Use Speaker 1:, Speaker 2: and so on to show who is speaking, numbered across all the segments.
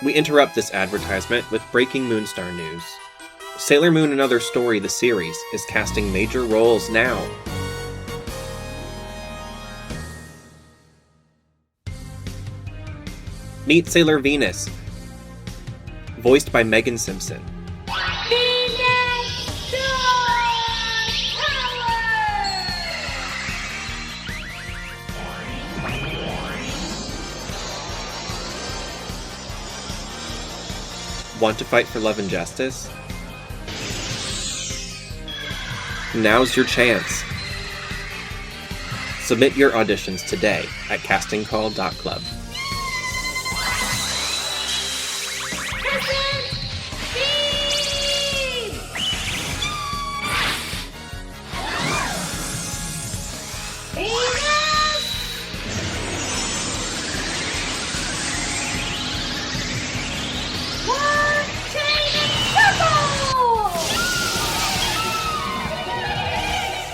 Speaker 1: We interrupt this advertisement with breaking Moonstar news. Sailor Moon Another Story, the series, is casting major roles now. Meet Sailor Venus, voiced by Megan Simpson. Want to fight for love and justice? Now's your chance. Submit your auditions today at castingcall.club.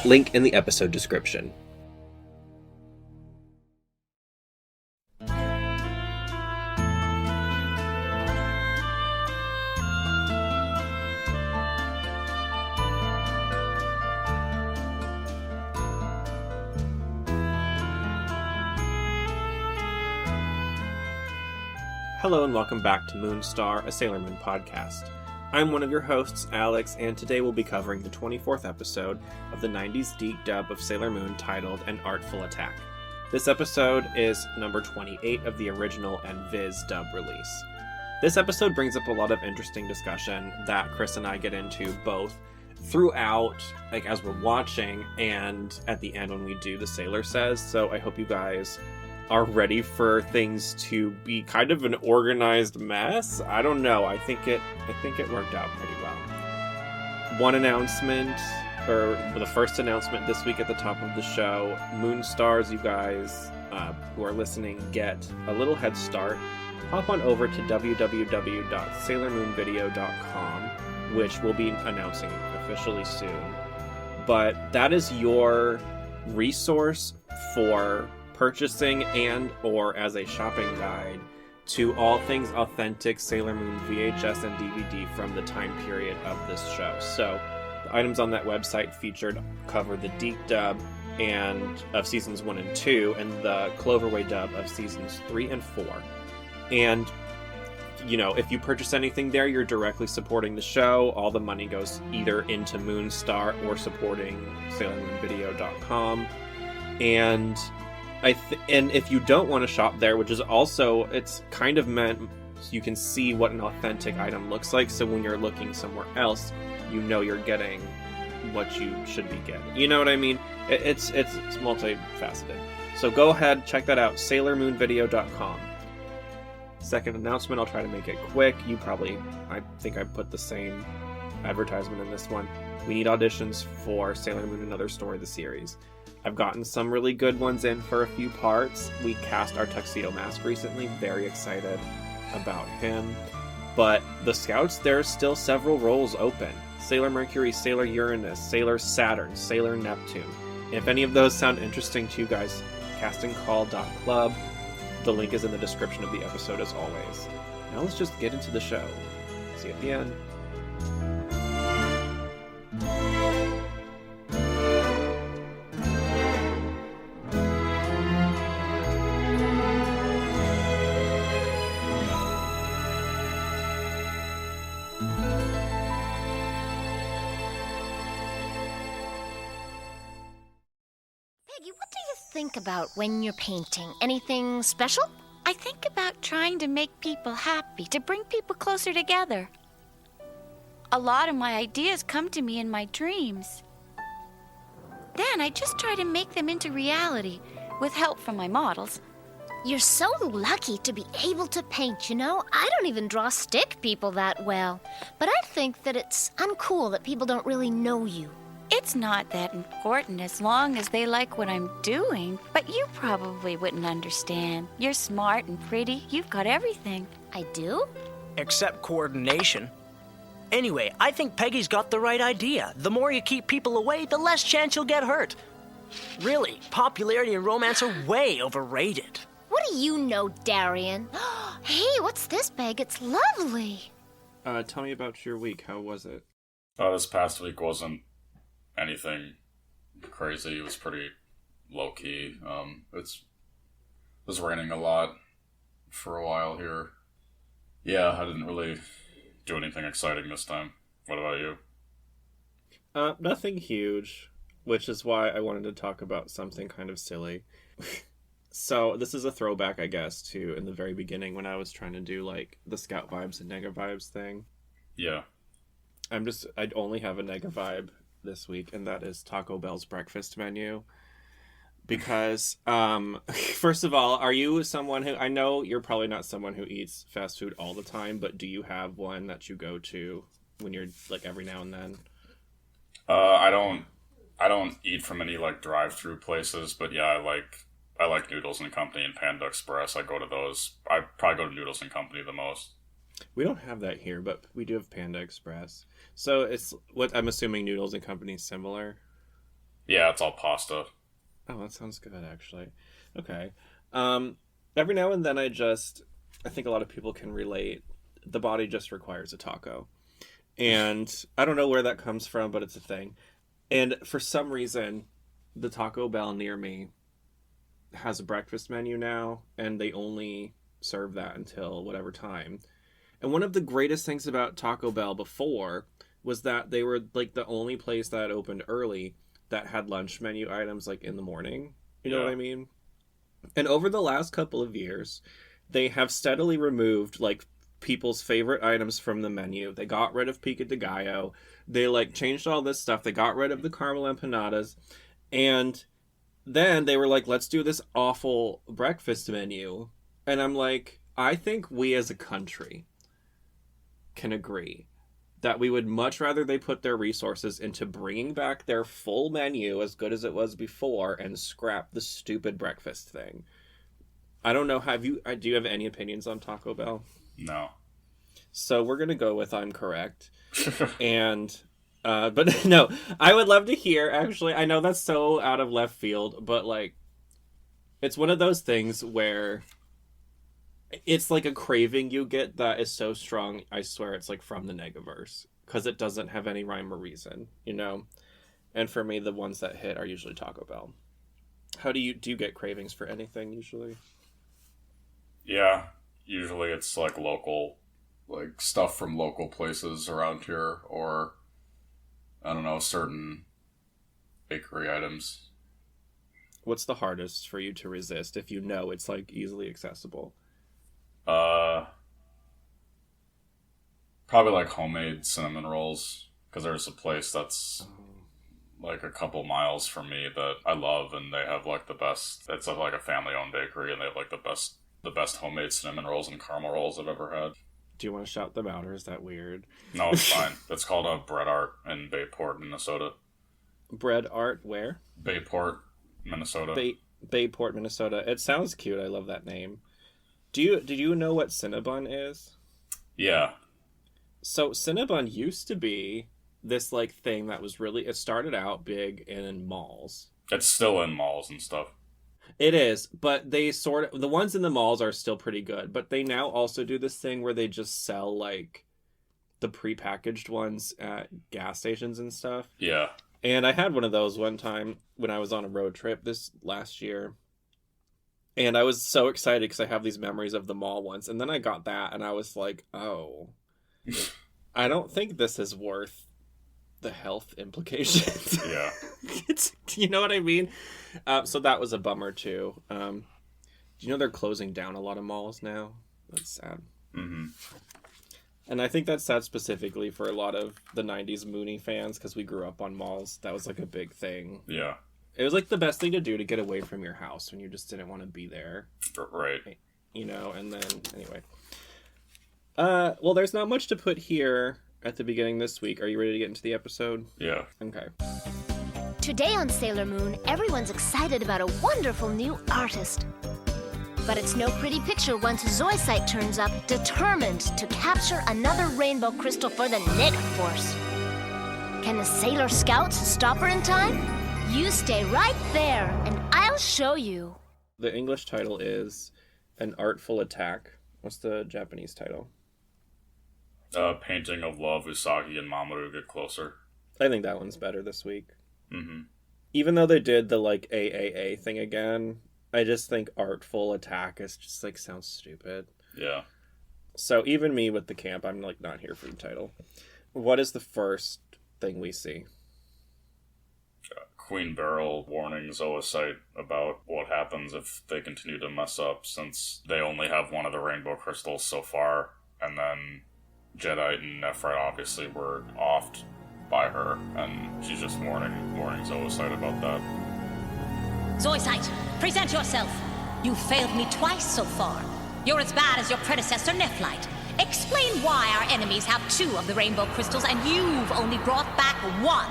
Speaker 1: Link in the episode description. Hello and welcome back to Moonstar, a Sailor Moon podcast. I'm one of your hosts, Alex, and today we'll be covering the 24th episode of the 90s DiC dub of Sailor Moon titled An Artful Attack. This episode is number 28 of the original and Viz dub release. This episode brings up a lot of interesting discussion that Chris and I get into both throughout, like as we're watching, and at the end when we do the Sailor Says, so I hope you guys are ready for things to be kind of an organized mess. I don't know. I think it worked out pretty well. One announcement, or the first announcement this week at the top of the show, Moonstars, you guys who are listening, get a little head start. Hop on over to www.sailormoonvideo.com, which we'll be announcing officially soon. But that is your resource for purchasing and or as a shopping guide to all things authentic Sailor Moon VHS and DVD from the time period of this show. So the items on that website cover the DiC dub and of seasons 1 and 2 and the Cloverway dub of seasons 3 and 4. And you know, if you purchase anything there, you're directly supporting the show. All the money goes either into Moonstar or supporting SailorMoonVideo.com. And and if you don't want to shop there, which is also, it's kind of meant so you can see what an authentic item looks like, so when you're looking somewhere else, you know you're getting what you should be getting. You know what I mean? It's multifaceted. So go ahead, check that out, SailorMoonVideo.com. Second announcement, I'll try to make it quick. I think I put the same advertisement in this one. We need auditions for Sailor Moon Another Story, the series. I've gotten some really good ones in for a few parts. We cast our Tuxedo Mask recently, very excited about him. But the Scouts, there's still several roles open. Sailor Mercury, Sailor Uranus, Sailor Saturn, Sailor Neptune. And if any of those sound interesting to you guys, castingcall.club. The link is in the description of the episode as always. Now let's just get into the show. See you at the end.
Speaker 2: Peggy, what do you think about when you're painting? Anything special?
Speaker 3: I think about trying to make people happy, to bring people closer together. A lot of my ideas come to me in my dreams. Then I just try to make them into reality, with help from my models.
Speaker 2: You're so lucky to be able to paint, you know? I don't even draw stick people that well. But I think that it's uncool that people don't really know you.
Speaker 3: It's not that important as long as they like what I'm doing, but you probably wouldn't understand. You're smart and pretty. You've got everything.
Speaker 2: I do?
Speaker 4: Except coordination. Anyway, I think Peggy's got the right idea. The more you keep people away, the less chance you'll get hurt. Really, popularity and romance are way overrated.
Speaker 2: What do you know, Darian? Hey, what's this bag? It's lovely.
Speaker 1: Tell me about your week. How was it?
Speaker 5: This past week wasn't anything crazy. It was pretty low-key. It was raining a lot for a while here. Yeah, I didn't really do anything exciting this time. What about you?
Speaker 1: Nothing huge, which is why I wanted to talk about something kind of silly. So this is a throwback, I guess, to in the very beginning when I was trying to do like the Scout Vibes and Nega Vibes thing.
Speaker 5: Yeah.
Speaker 1: I'd only have a Nega Vibe this week, and that is Taco Bell's breakfast menu. Because, first of all, are you someone who, I know you're probably not someone who eats fast food all the time, but do you have one that you go to when you're, like, every now and then?
Speaker 5: I don't eat from any, like, drive-through places, but yeah, I like Noodles and Company and Panda Express. I go to those. I probably go to Noodles and Company the most.
Speaker 1: We don't have that here, but we do have Panda Express. So it's, what I'm assuming Noodles and Company is similar?
Speaker 5: Yeah, it's all pasta.
Speaker 1: Oh, that sounds good, actually. Okay. Every now and then I think a lot of people can relate. The body just requires a taco. And I don't know where that comes from, but it's a thing. And for some reason, the Taco Bell near me has a breakfast menu now, and they only serve that until whatever time. And one of the greatest things about Taco Bell before was that they were like the only place that opened early that had lunch menu items like in the morning. You know what I mean? And over the last couple of years, they have steadily removed like people's favorite items from the menu. They got rid of pico de gallo. They like changed all this stuff. They got rid of the caramel empanadas. And then they were like, let's do this awful breakfast menu. And I'm like, I think we as a country can agree that we would much rather they put their resources into bringing back their full menu as good as it was before and scrap the stupid breakfast thing. I don't know, do you have any opinions on Taco Bell?
Speaker 5: No.
Speaker 1: So we're going to go with I'm correct. And, but no, I would love to hear, actually, I know that's so out of left field, but like, it's one of those things where it's like a craving you get that is so strong, I swear it's like from the Negaverse. Because it doesn't have any rhyme or reason, you know? And for me, the ones that hit are usually Taco Bell. How do you get cravings for anything, usually?
Speaker 5: Yeah, usually it's like local, like stuff from local places around here, or, I don't know, certain bakery items.
Speaker 1: What's the hardest for you to resist if you know it's like easily accessible?
Speaker 5: Probably like homemade cinnamon rolls, because there's a place that's like a couple miles from me that I love, and they have like the best. It's like a family-owned bakery, and they have like the best homemade cinnamon rolls and caramel rolls I've ever had.
Speaker 1: Do you want to shout them out, or is that weird?
Speaker 5: No, it's fine. It's called Bread Art in Bayport, Minnesota.
Speaker 1: Bread Art where?
Speaker 5: Bayport, Minnesota.
Speaker 1: Bayport, Minnesota. It sounds cute. I love that name. Did you know what Cinnabon is?
Speaker 5: Yeah.
Speaker 1: So Cinnabon used to be this like thing that was really, it started out big in malls.
Speaker 5: It's still in malls and stuff.
Speaker 1: It is, but the ones in the malls are still pretty good, but they now also do this thing where they just sell like the prepackaged ones at gas stations and stuff.
Speaker 5: Yeah.
Speaker 1: And I had one of those one time when I was on a road trip this last year. And I was so excited because I have these memories of the mall ones. And then I got that and I was like, oh, I don't think this is worth the health implications.
Speaker 5: Yeah.
Speaker 1: You know what I mean? So that was a bummer too. Do you know they're closing down a lot of malls now? That's sad.
Speaker 5: Mm-hmm.
Speaker 1: And I think that's sad specifically for a lot of the 90s Mooney fans because we grew up on malls. That was like a big thing.
Speaker 5: Yeah.
Speaker 1: It was like the best thing to do to get away from your house when you just didn't want to be there.
Speaker 5: Right.
Speaker 1: You know, and then, anyway. Well, there's not much to put here at the beginning this week. Are you ready to get into the episode?
Speaker 5: Yeah.
Speaker 1: Okay.
Speaker 2: Today on Sailor Moon, everyone's excited about a wonderful new artist. But it's no pretty picture once Zoisite turns up, determined to capture another rainbow crystal for the Nega Force. Can the Sailor Scouts stop her in time? You stay right there, and I'll show you.
Speaker 1: The English title is An Artful Attack, What's the Japanese title?
Speaker 5: Painting of Love, Usagi and Mamoru Get Closer.
Speaker 1: I think that one's better this week.
Speaker 5: Mm-hmm.
Speaker 1: Even though they did the, like, AAA thing again, I just think Artful Attack is just, like, sounds stupid.
Speaker 5: Yeah.
Speaker 1: So even me with the camp, I'm, like, not here for the title. What is the first thing we see?
Speaker 5: Queen Beryl warning Zoisite about what happens if they continue to mess up, since they only have one of the rainbow crystals so far, and then Jedi and Nephrite obviously were offed by her, and she's just warning Zoisite about that.
Speaker 6: Zoisite, present yourself. You've failed me twice so far. You're as bad as your predecessor, Nephrite. Explain why our enemies have 2 of the rainbow crystals and you've only brought back 1.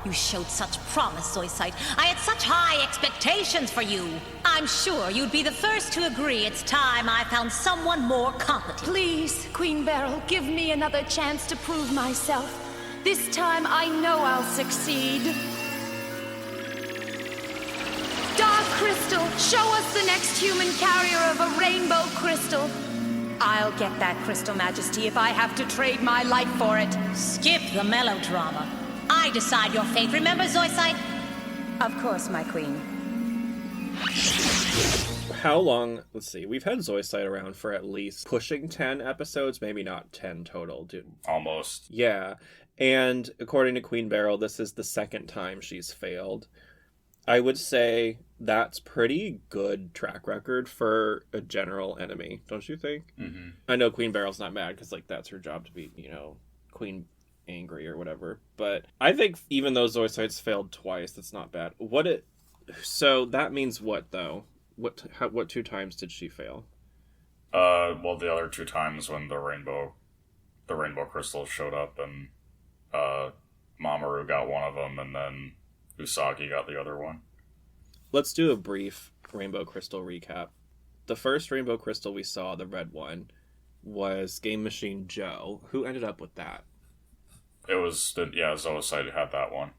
Speaker 6: You showed such promise, Zoisite. I had such high expectations for you. I'm sure you'd be the first to agree it's time I found someone more competent.
Speaker 7: Please, Queen Beryl, give me another chance to prove myself. This time I know I'll succeed. Dark Crystal, show us the next human carrier of a rainbow crystal. I'll get that crystal, Majesty, if I have to trade my life for it.
Speaker 6: Skip the melodrama. I decide your fate, remember, Zoisite?
Speaker 7: Of course, my queen.
Speaker 1: How long? Let's see. We've had Zoisite around for at least pushing 10 episodes, maybe not 10 total, dude.
Speaker 5: Almost.
Speaker 1: Yeah. And according to Queen Beryl, this is the second time she's failed. I would say that's pretty good track record for a general enemy, don't you think?
Speaker 5: Mm-hmm.
Speaker 1: I know Queen Beryl's not mad because, like, that's her job to be, Queen angry or whatever. But I think even though Zoisite's failed twice, that's not bad. So that means what, though? What 2 times did she fail?
Speaker 5: Well, the other 2 times when the rainbow crystals showed up, and Mamoru got one of them, and then Usagi got the other one.
Speaker 1: Let's do a brief rainbow crystal recap. The first rainbow crystal we saw, the red one, was Game Machine Joe. Who ended up with that?
Speaker 5: It was, Zoisite had that one.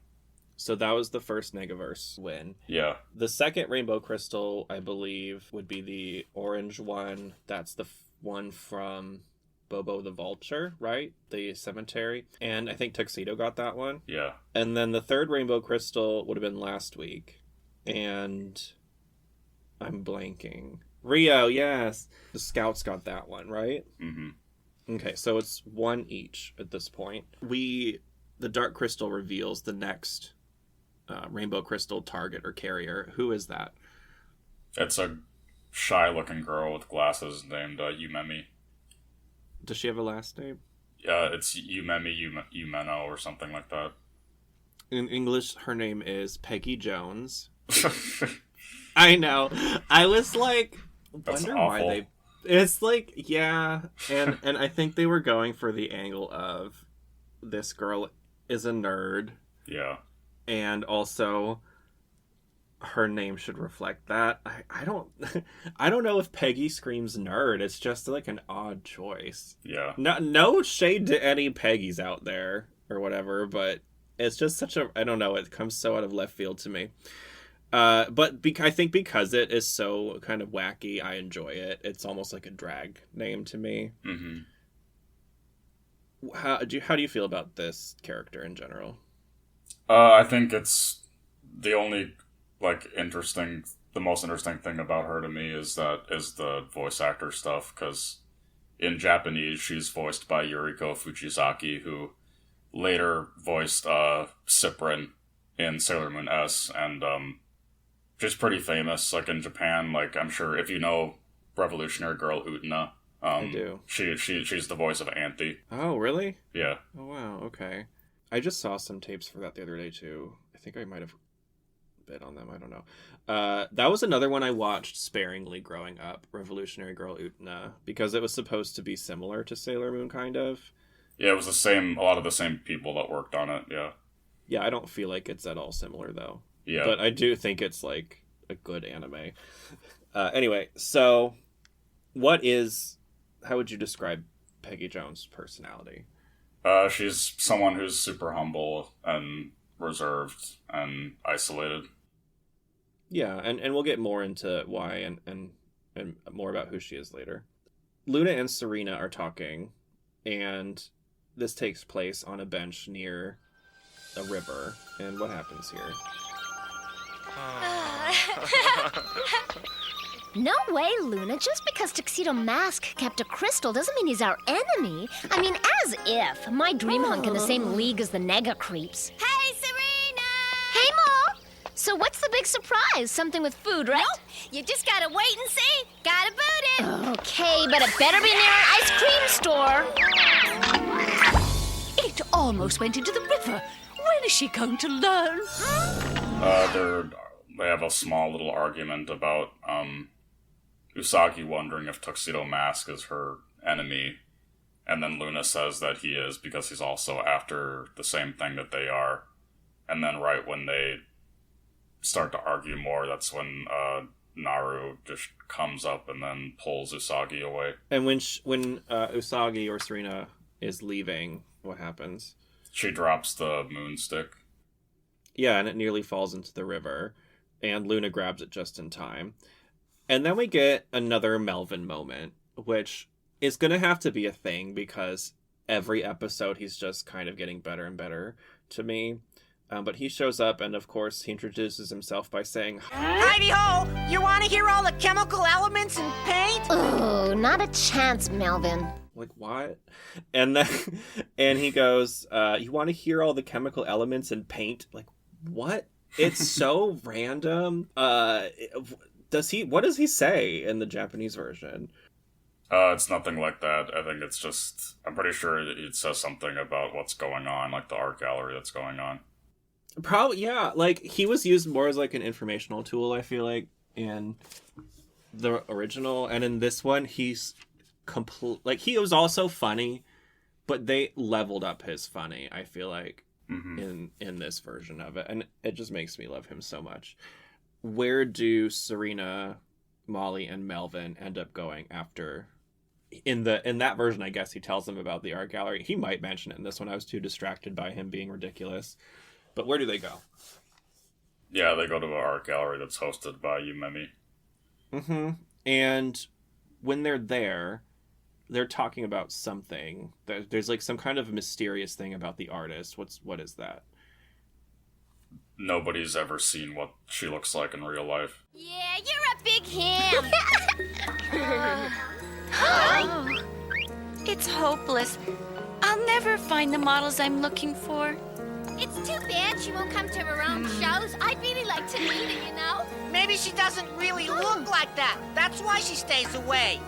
Speaker 1: So that was the first Negaverse win.
Speaker 5: Yeah.
Speaker 1: The second rainbow crystal, I believe, would be the orange one. That's the one from Bobo the Vulture, right? The cemetery. And I think Tuxedo got that one.
Speaker 5: Yeah.
Speaker 1: And then the third rainbow crystal would have been last week. And I'm blanking. Rio, yes. The Scouts got that one, right?
Speaker 5: Mm-hmm.
Speaker 1: Okay, so it's 1 each at this point. The Dark Crystal reveals the next rainbow crystal target or carrier. Who is that?
Speaker 5: It's a shy-looking girl with glasses named Yumemi.
Speaker 1: Does she have a last name?
Speaker 5: It's Yumeno or something like that.
Speaker 1: In English, her name is Peggy Jones. I know. I was like, wonder why they... It's like, yeah, and I think they were going for the angle of this girl is a nerd.
Speaker 5: Yeah.
Speaker 1: And also her name should reflect that. I don't know if Peggy screams nerd. It's just like an odd choice.
Speaker 5: Yeah.
Speaker 1: No shade to any Peggys out there or whatever, but it's just such a, I don't know, it comes so out of left field to me. But I think because it is so kind of wacky, I enjoy it. It's almost like a drag name to me.
Speaker 5: Mm-hmm.
Speaker 1: How do you feel about this character in general?
Speaker 5: I think it's the only the most interesting thing about her to me is the voice actor stuff, because in Japanese she's voiced by Yuriko Fujisaki, who later voiced Cyprin in Sailor Moon S, and she's pretty famous, like, in Japan. Like, I'm sure if you know Revolutionary Girl Utena,
Speaker 1: I do.
Speaker 5: She's the voice of Auntie.
Speaker 1: Oh, really?
Speaker 5: Yeah.
Speaker 1: Oh, wow, okay. I just saw some tapes for that the other day, too. I think I might have bit on them, I don't know. That was another one I watched sparingly growing up, Revolutionary Girl Utena, because it was supposed to be similar to Sailor Moon, kind of.
Speaker 5: Yeah, it was a lot of the same people that worked on it, yeah.
Speaker 1: Yeah, I don't feel like it's at all similar, though.
Speaker 5: Yeah.
Speaker 1: But I do think it's, like, a good anime. Anyway, so how would you describe Peggy Jones' personality?
Speaker 5: She's someone who's super humble and reserved and isolated.
Speaker 1: Yeah, and we'll get more into why and more about who she is later. Luna and Serena are talking, and this takes place on a bench near a river. And what happens here?
Speaker 2: No way, Luna. Just because Tuxedo Mask kept a crystal doesn't mean he's our enemy. I mean, as if. My dream hunk in the same league as the Nega creeps.
Speaker 3: Hey, Serena!
Speaker 2: Hey, Ma! So what's the big surprise? Something with food, right?
Speaker 3: Nope. You just gotta wait and see. Gotta boot it.
Speaker 2: Okay, but it better be near an ice cream store.
Speaker 7: It almost went into the river. When is she going to learn?
Speaker 5: They have a small little argument about Usagi wondering if Tuxedo Mask is her enemy, and then Luna says that he is because he's also after the same thing that they are. And then right when they start to argue more, that's when Naru just comes up and then pulls Usagi away.
Speaker 1: And when Usagi or Serena is leaving, what happens?
Speaker 5: She drops the moon stick.
Speaker 1: Yeah, and it nearly falls into the river, and Luna grabs it just in time. And then we get another Melvin moment, which is going to have to be a thing because every episode he's just kind of getting better and better to me. But he shows up, and of course he introduces himself by saying,
Speaker 4: Heidi-ho! You want to hear all the chemical elements in paint?
Speaker 2: Oh, not a chance, Melvin.
Speaker 1: like, what? And then and he goes, you want to hear all the chemical elements in paint? Like, what? It's so random. What does he say in the Japanese version?
Speaker 5: It's nothing like that. I think it's just, I'm pretty sure it says something about what's going on, like the art gallery that's going on.
Speaker 1: Probably, yeah. Like, he was used more as like an informational tool, I feel like, in the original. And in this one, he's like, he was also funny, but they leveled up his funny, I feel like, in this version of it. And it just makes me love him so much. Where do Serena, Molly, and Melvin end up going after? In that version, I guess he tells them about the art gallery. He might mention it in this one. I was too distracted by him being ridiculous. But where do they go?
Speaker 5: Yeah, they go to an art gallery that's hosted by Yumemi.
Speaker 1: And when they're there, they're talking about something. There's like some kind of mysterious thing about the artist. What is that?
Speaker 5: Nobody's ever seen what she looks like in real life.
Speaker 3: Yeah, you're a big ham. It's hopeless. I'll never find the models I'm looking for.
Speaker 8: It's too bad she won't come to her own shows. I'd really like to meet her, you know?
Speaker 4: Maybe she doesn't really look like that. That's why she stays away.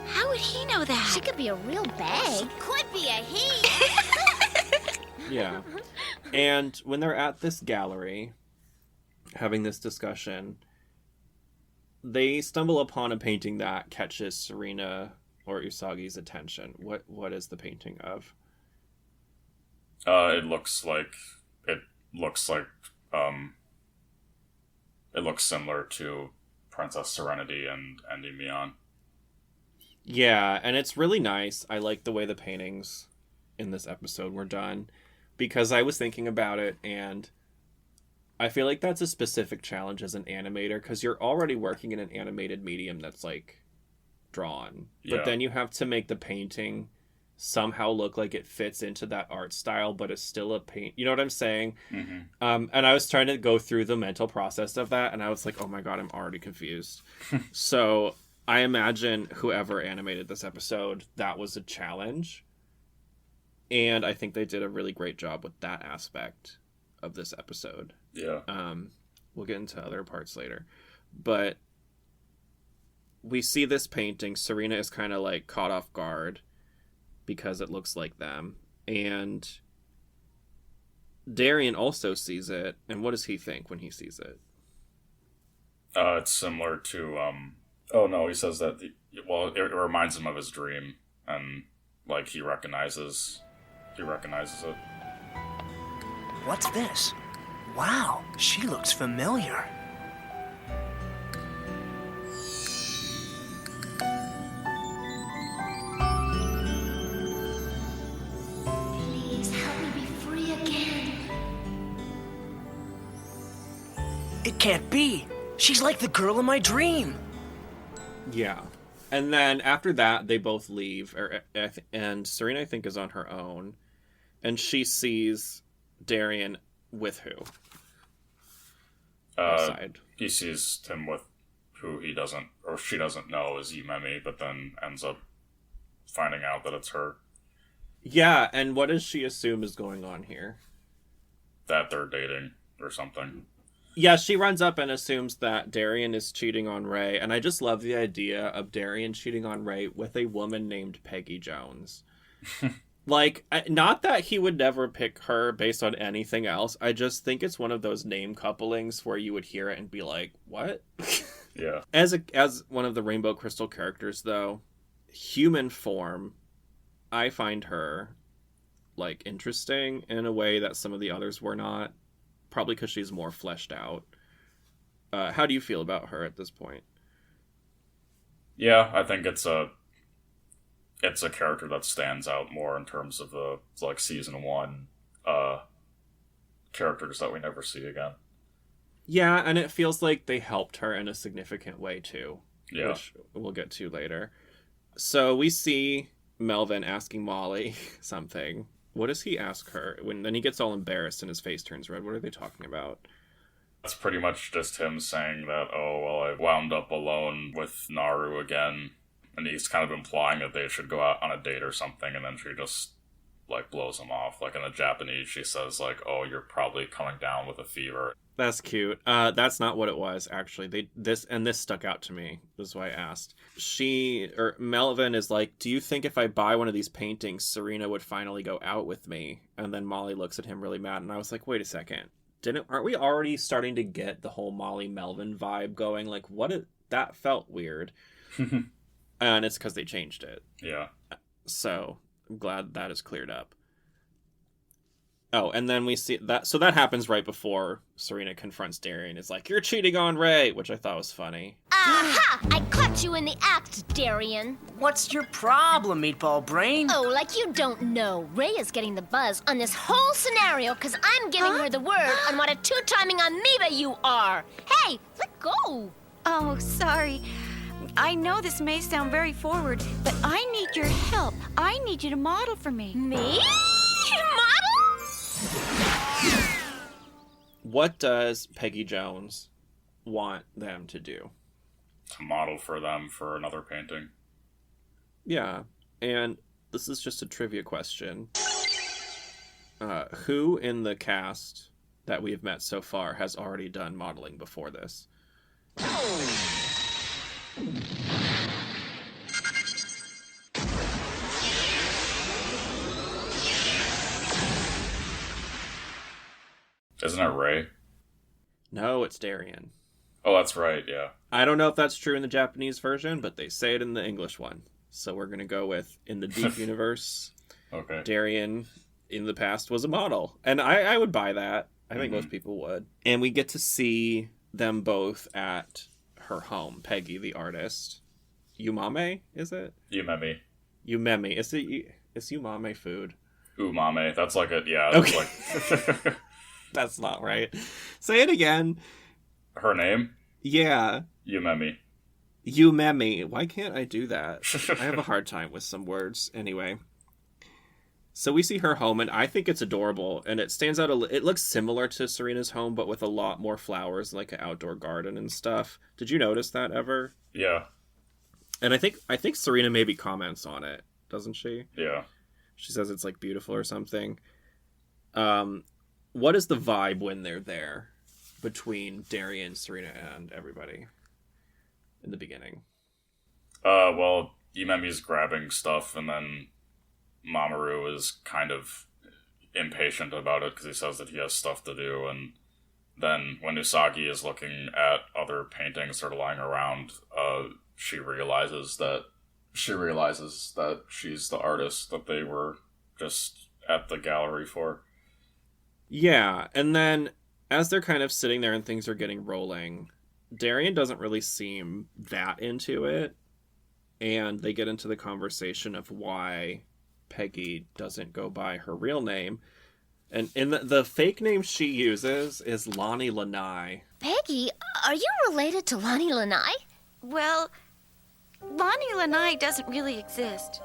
Speaker 3: How would he know that?
Speaker 2: She could be a real bag.
Speaker 8: Could be a he.
Speaker 1: Yeah. And when they're at this gallery, having this discussion, they stumble upon a painting that catches Serena or Usagi's attention. What is the painting of?
Speaker 5: It looks similar to Princess Serenity and Endymion.
Speaker 1: Yeah, and it's really nice. I like the way the paintings in this episode were done, because I was thinking about it, and I feel like that's a specific challenge as an animator, because you're already working in an animated medium that's like drawn, but then you have to make the painting somehow look like it fits into that art style, but it's still a paint. You know what I'm saying? And I was trying to go through the mental process of that, and I was like, oh my god, I'm already confused. So I imagine whoever animated this episode, that was a challenge. And I think they did a really great job with that aspect of this episode.
Speaker 5: Yeah.
Speaker 1: We'll get into other parts later. But we see this painting. Serena is kind of like caught off guard because it looks like them. And Darian also sees it. And what does he think when he sees it?
Speaker 5: It's similar to, oh no, he says that, it reminds him of his dream. And, like, he recognizes it.
Speaker 4: What's this? Wow, she looks familiar.
Speaker 2: Please help me be free again.
Speaker 4: It can't be. She's like the girl in my dream.
Speaker 1: Yeah. And then after that, they both leave, and Serena, I think, is on her own, and she sees Darien with who? Outside.
Speaker 5: He sees him with who he doesn't, or she doesn't know is Yumemi, but then ends up finding out that it's her.
Speaker 1: Yeah, and what does she assume is going on here?
Speaker 5: That they're dating or something.
Speaker 1: Yeah, she runs up and assumes that Darien is cheating on Ray, and I just love the idea of Darien cheating on Ray with a woman named Peggy Jones. Like, not that he would never pick her based on anything else, I just think it's one of those name couplings where you would hear it and be like, what?
Speaker 5: Yeah.
Speaker 1: As one of the Rainbow Crystal characters, though, human form, I find her, like, interesting in a way that some of the others were not. Probably because she's more fleshed out. How do you feel about her at this point?
Speaker 5: Yeah, I think it's a character that stands out more in terms of the like season 1 characters that we never see again.
Speaker 1: Yeah, and it feels like they helped her in a significant way too.
Speaker 5: Yeah.
Speaker 1: Which we'll get to later. So we see Melvin asking Molly something. What does he ask her? Then he gets all embarrassed and his face turns red. What are they talking about?
Speaker 5: That's pretty much just him saying that, oh, well, I wound up alone with Naru again. And he's kind of implying that they should go out on a date or something. And then she just, like, blows him off. Like, in the Japanese, she says, like, oh, you're probably coming down with a fever.
Speaker 1: That's cute. That's not what it was, actually. This stuck out to me. This is why I asked. Melvin is like, do you think if I buy one of these paintings, Serena would finally go out with me? And then Molly looks at him really mad, and I was like, wait a second. Aren't we already starting to get the whole Molly Melvin vibe going? Like, that felt weird. And it's because they changed it.
Speaker 5: Yeah.
Speaker 1: So I'm glad that is cleared up. Oh, and then we see that. So that happens right before Serena confronts Darien. It's like, you're cheating on Ray, which I thought was funny.
Speaker 2: Aha! I caught you in the act, Darien.
Speaker 4: What's your problem, Meatball Brain?
Speaker 2: Oh, like you don't know. Ray is getting the buzz on this whole scenario because I'm giving her the word on what a two-timing amoeba you are. Hey, let go.
Speaker 3: Oh, sorry. I know this may sound very forward, but I need your help. I need you to model for me.
Speaker 2: Me? Model?
Speaker 1: What does Peggy Jones want them to do?
Speaker 5: To model for them for another painting.
Speaker 1: Yeah, and this is just a trivia question. Who in the cast that we have met so far has already done modeling before this?
Speaker 5: Isn't it Ray?
Speaker 1: No, it's Darien.
Speaker 5: Oh, that's right, yeah.
Speaker 1: I don't know if that's true in the Japanese version, but they say it in the English one. So we're going to go with, in the DiC universe,
Speaker 5: Okay.
Speaker 1: Darien in the past was a model. And I would buy that. I think most people would. And we get to see them both at her home, Peggy, the artist. Umame, is it?
Speaker 5: Yumemi.
Speaker 1: Umemi. Is umame food?
Speaker 5: Umame. That's like a, yeah.
Speaker 1: Okay.
Speaker 5: Like...
Speaker 1: That's not right. Say it again.
Speaker 5: Her name?
Speaker 1: Yeah.
Speaker 5: Yumemi.
Speaker 1: Umemi. Why can't I do that? I have a hard time with some words. Anyway. So we see her home, and I think it's adorable, and it stands out it looks similar to Serena's home, but with a lot more flowers, like an outdoor garden and stuff. Did you notice that ever?
Speaker 5: Yeah.
Speaker 1: And I think Serena maybe comments on it, doesn't she?
Speaker 5: Yeah.
Speaker 1: She says it's like beautiful or something. What is the vibe when they're there between Darien, Serena, and everybody in the beginning?
Speaker 5: Well, Yumemi's grabbing stuff, and then Mamoru is kind of impatient about it because he says that he has stuff to do, and then when Usagi is looking at other paintings that are lying around, she realizes that she's the artist that they were just at the gallery for.
Speaker 1: Yeah, and then as they're kind of sitting there and things are getting rolling, Darien doesn't really seem that into it, and they get into the conversation of why Peggy doesn't go by her real name. And in the fake name she uses is Lonnie Lanai.
Speaker 2: Peggy, are you related to Lonnie Lanai?
Speaker 3: Well, Lonnie Lanai doesn't really exist.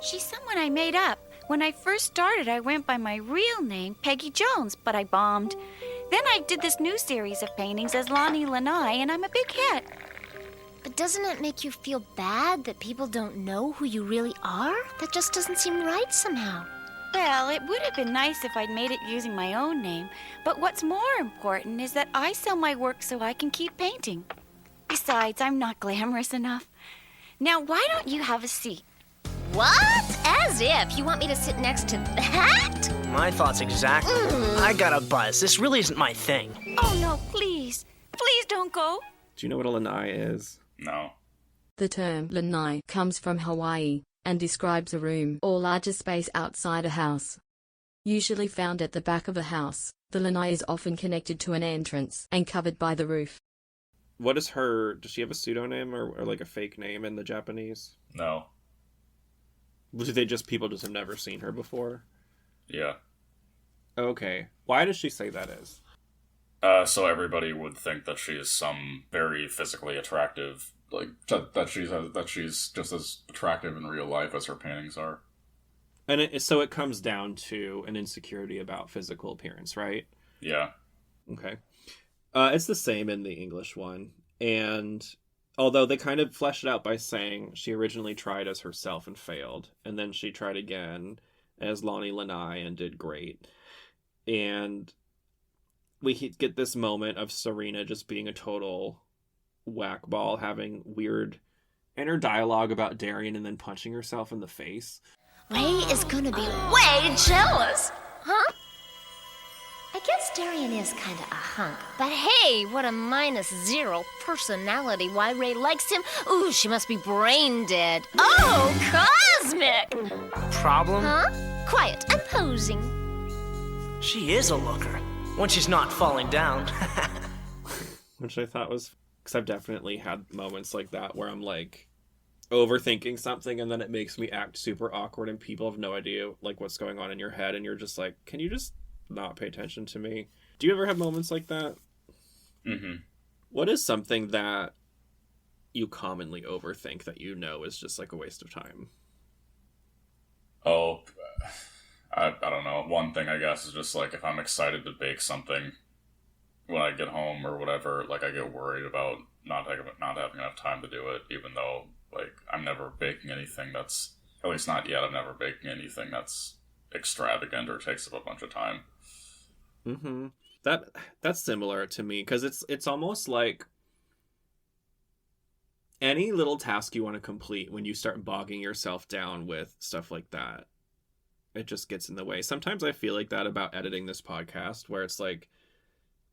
Speaker 3: She's someone I made up. When I first started, I went by my real name, Peggy Jones, but I bombed. Then I did this new series of paintings as Lonnie Lanai, and I'm a big hit.
Speaker 2: But doesn't it make you feel bad that people don't know who you really are? That just doesn't seem right somehow.
Speaker 3: Well, it would have been nice if I'd made it using my own name, but what's more important is that I sell my work so I can keep painting. Besides, I'm not glamorous enough. Now, why don't you have a seat?
Speaker 2: What? As if you want me to sit next to that?
Speaker 4: My thoughts exactly. I got a buzz. This really isn't my thing.
Speaker 3: Oh, no, please. Please don't go.
Speaker 1: Do you know what a lanai is?
Speaker 5: No.
Speaker 9: The term lanai comes from Hawaii and describes a room or larger space outside a house. Usually found at the back of a house, the lanai is often connected to an entrance and covered by the roof.
Speaker 1: What is does she have a pseudonym or like a fake name in the Japanese?
Speaker 5: No.
Speaker 1: Do people just have never seen her before?
Speaker 5: Yeah.
Speaker 1: Okay. Why does she say that is?
Speaker 5: So everybody would think that she is some very physically attractive, like, that she's just as attractive in real life as her paintings are.
Speaker 1: And so it comes down to an insecurity about physical appearance, right?
Speaker 5: Yeah.
Speaker 1: Okay. It's the same in the English one. And although they kind of flesh it out by saying she originally tried as herself and failed, and then she tried again as Lonnie Lanai and did great. And we get this moment of Serena just being a total whackball, having weird inner dialogue about Darian and then punching herself in the face.
Speaker 2: Ray is gonna be way jealous, huh? I guess Darian is kinda a hunk, but hey, what a -0 personality. Why Ray likes him? Ooh, she must be brain dead. Oh, cosmic!
Speaker 4: Problem?
Speaker 2: Huh? Quiet, I'm posing.
Speaker 4: She is a looker. When she's not falling down.
Speaker 1: Which I thought was... Because I've definitely had moments like that where I'm like overthinking something and then it makes me act super awkward and people have no idea like what's going on in your head and you're just like, can you just not pay attention to me? Do you ever have moments like that?
Speaker 5: Mm-hmm.
Speaker 1: What is something that you commonly overthink that you know is just like a waste of time?
Speaker 5: Oh, I don't know. One thing, I guess, is just like if I'm excited to bake something when I get home or whatever, like I get worried about not having enough time to do it, even though like I'm never baking anything that's, at least not yet, I'm never baking anything that's extravagant or takes up a bunch of time.
Speaker 1: Mm-hmm. That's similar to me, because it's almost like any little task you want to complete, when you start bogging yourself down with stuff like that, it just gets in the way. Sometimes I feel like that about editing this podcast, where it's like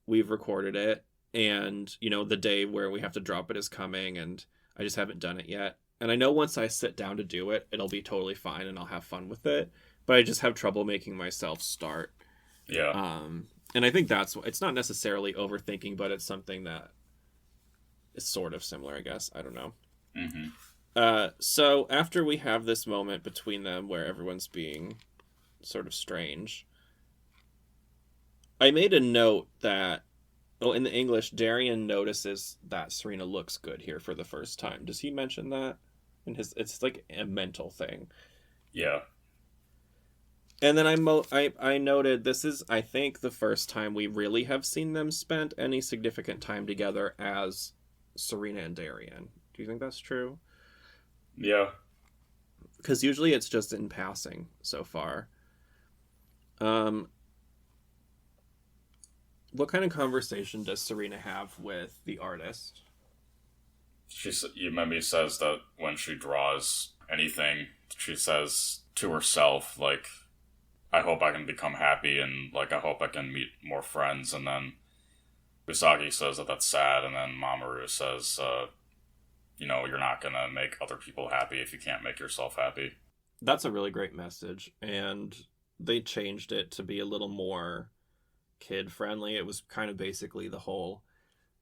Speaker 1: we've recorded it and, you know, the day where we have to drop it is coming and I just haven't done it yet. And I know once I sit down to do it, it'll be totally fine and I'll have fun with it. But I just have trouble making myself start.
Speaker 5: Yeah.
Speaker 1: And I think it's not necessarily overthinking, but it's something that is sort of similar, I guess. I don't know.
Speaker 5: Mm-hmm.
Speaker 1: So after we have this moment between them where everyone's being sort of strange, I made a note that, in the English, Darian notices that Serena looks good here for the first time. Does he mention that? It's like a mental thing.
Speaker 5: Yeah.
Speaker 1: And then I noted this is, I think, the first time we really have seen them spend any significant time together as Serena and Darian. Do you think that's true?
Speaker 5: Yeah.
Speaker 1: Because usually it's just in passing so far. What kind of conversation does Serena have with the artist?
Speaker 5: Yumemi says that when she draws anything, she says to herself, like, I hope I can become happy and, like, I hope I can meet more friends. And then Usagi says that that's sad. And then Mamoru says, you know, you're not going to make other people happy if you can't make yourself happy.
Speaker 1: That's a really great message. And they changed it to be a little more kid-friendly. It was kind of basically the whole,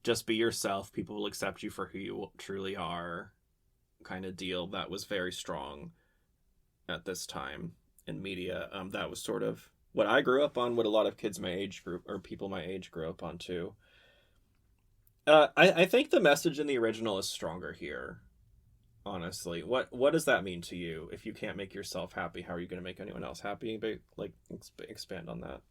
Speaker 1: just be yourself, people will accept you for who you truly are kind of deal. That was very strong at this time in media. That was sort of what I grew up on, what a lot of kids my age group, or people my age, grew up on too. I think the message in the original is stronger here. honestly. What does that mean to you? If you can't make yourself happy, how are you going to make anyone else happy? Like, expand on that.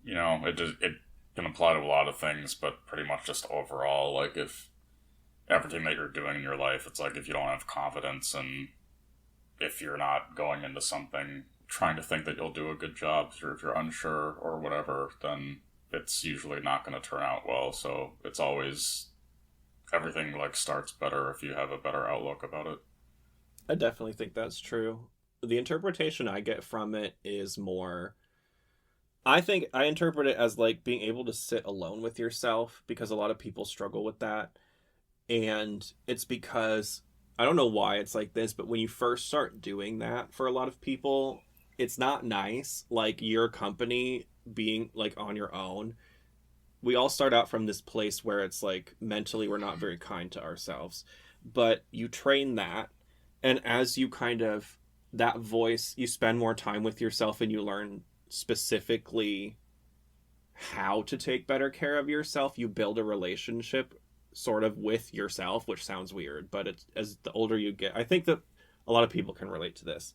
Speaker 5: It can apply to a lot of things, but pretty much just overall, like, if everything that you're doing in your life, it's like if you don't have confidence and if you're not going into something trying to think that you'll do a good job, or if you're unsure or whatever, then it's usually not going to turn out well. So it's always, everything like starts better if you have a better outlook about it.
Speaker 1: I definitely think that's true. The interpretation I get from it is more, I think I interpret it as like being able to sit alone with yourself, because a lot of people struggle with that. And it's because, I don't know why it's like this, but when you first start doing that for a lot of people, it's not nice. Like, your company being like on your own, we all start out from this place where it's like mentally we're not very kind to ourselves, but you train that, and as you kind of, that voice, you spend more time with yourself and you learn specifically how to take better care of yourself. You build a relationship sort of with yourself, which sounds weird, but it's, as the older you get, I think that a lot of people can relate to this.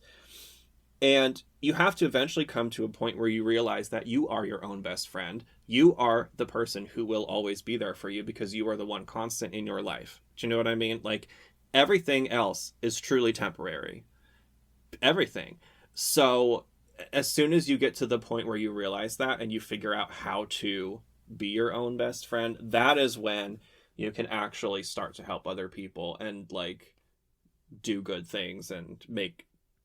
Speaker 1: And you have to eventually come to a point where you realize that you are your own best friend. You are the person who will always be there for you, because you are the one constant in your life. Do you know what I mean? Like, everything else is truly temporary. Everything. So as soon as you get to the point where you realize that and you figure out how to be your own best friend, that is when you can actually start to help other people and like do good things and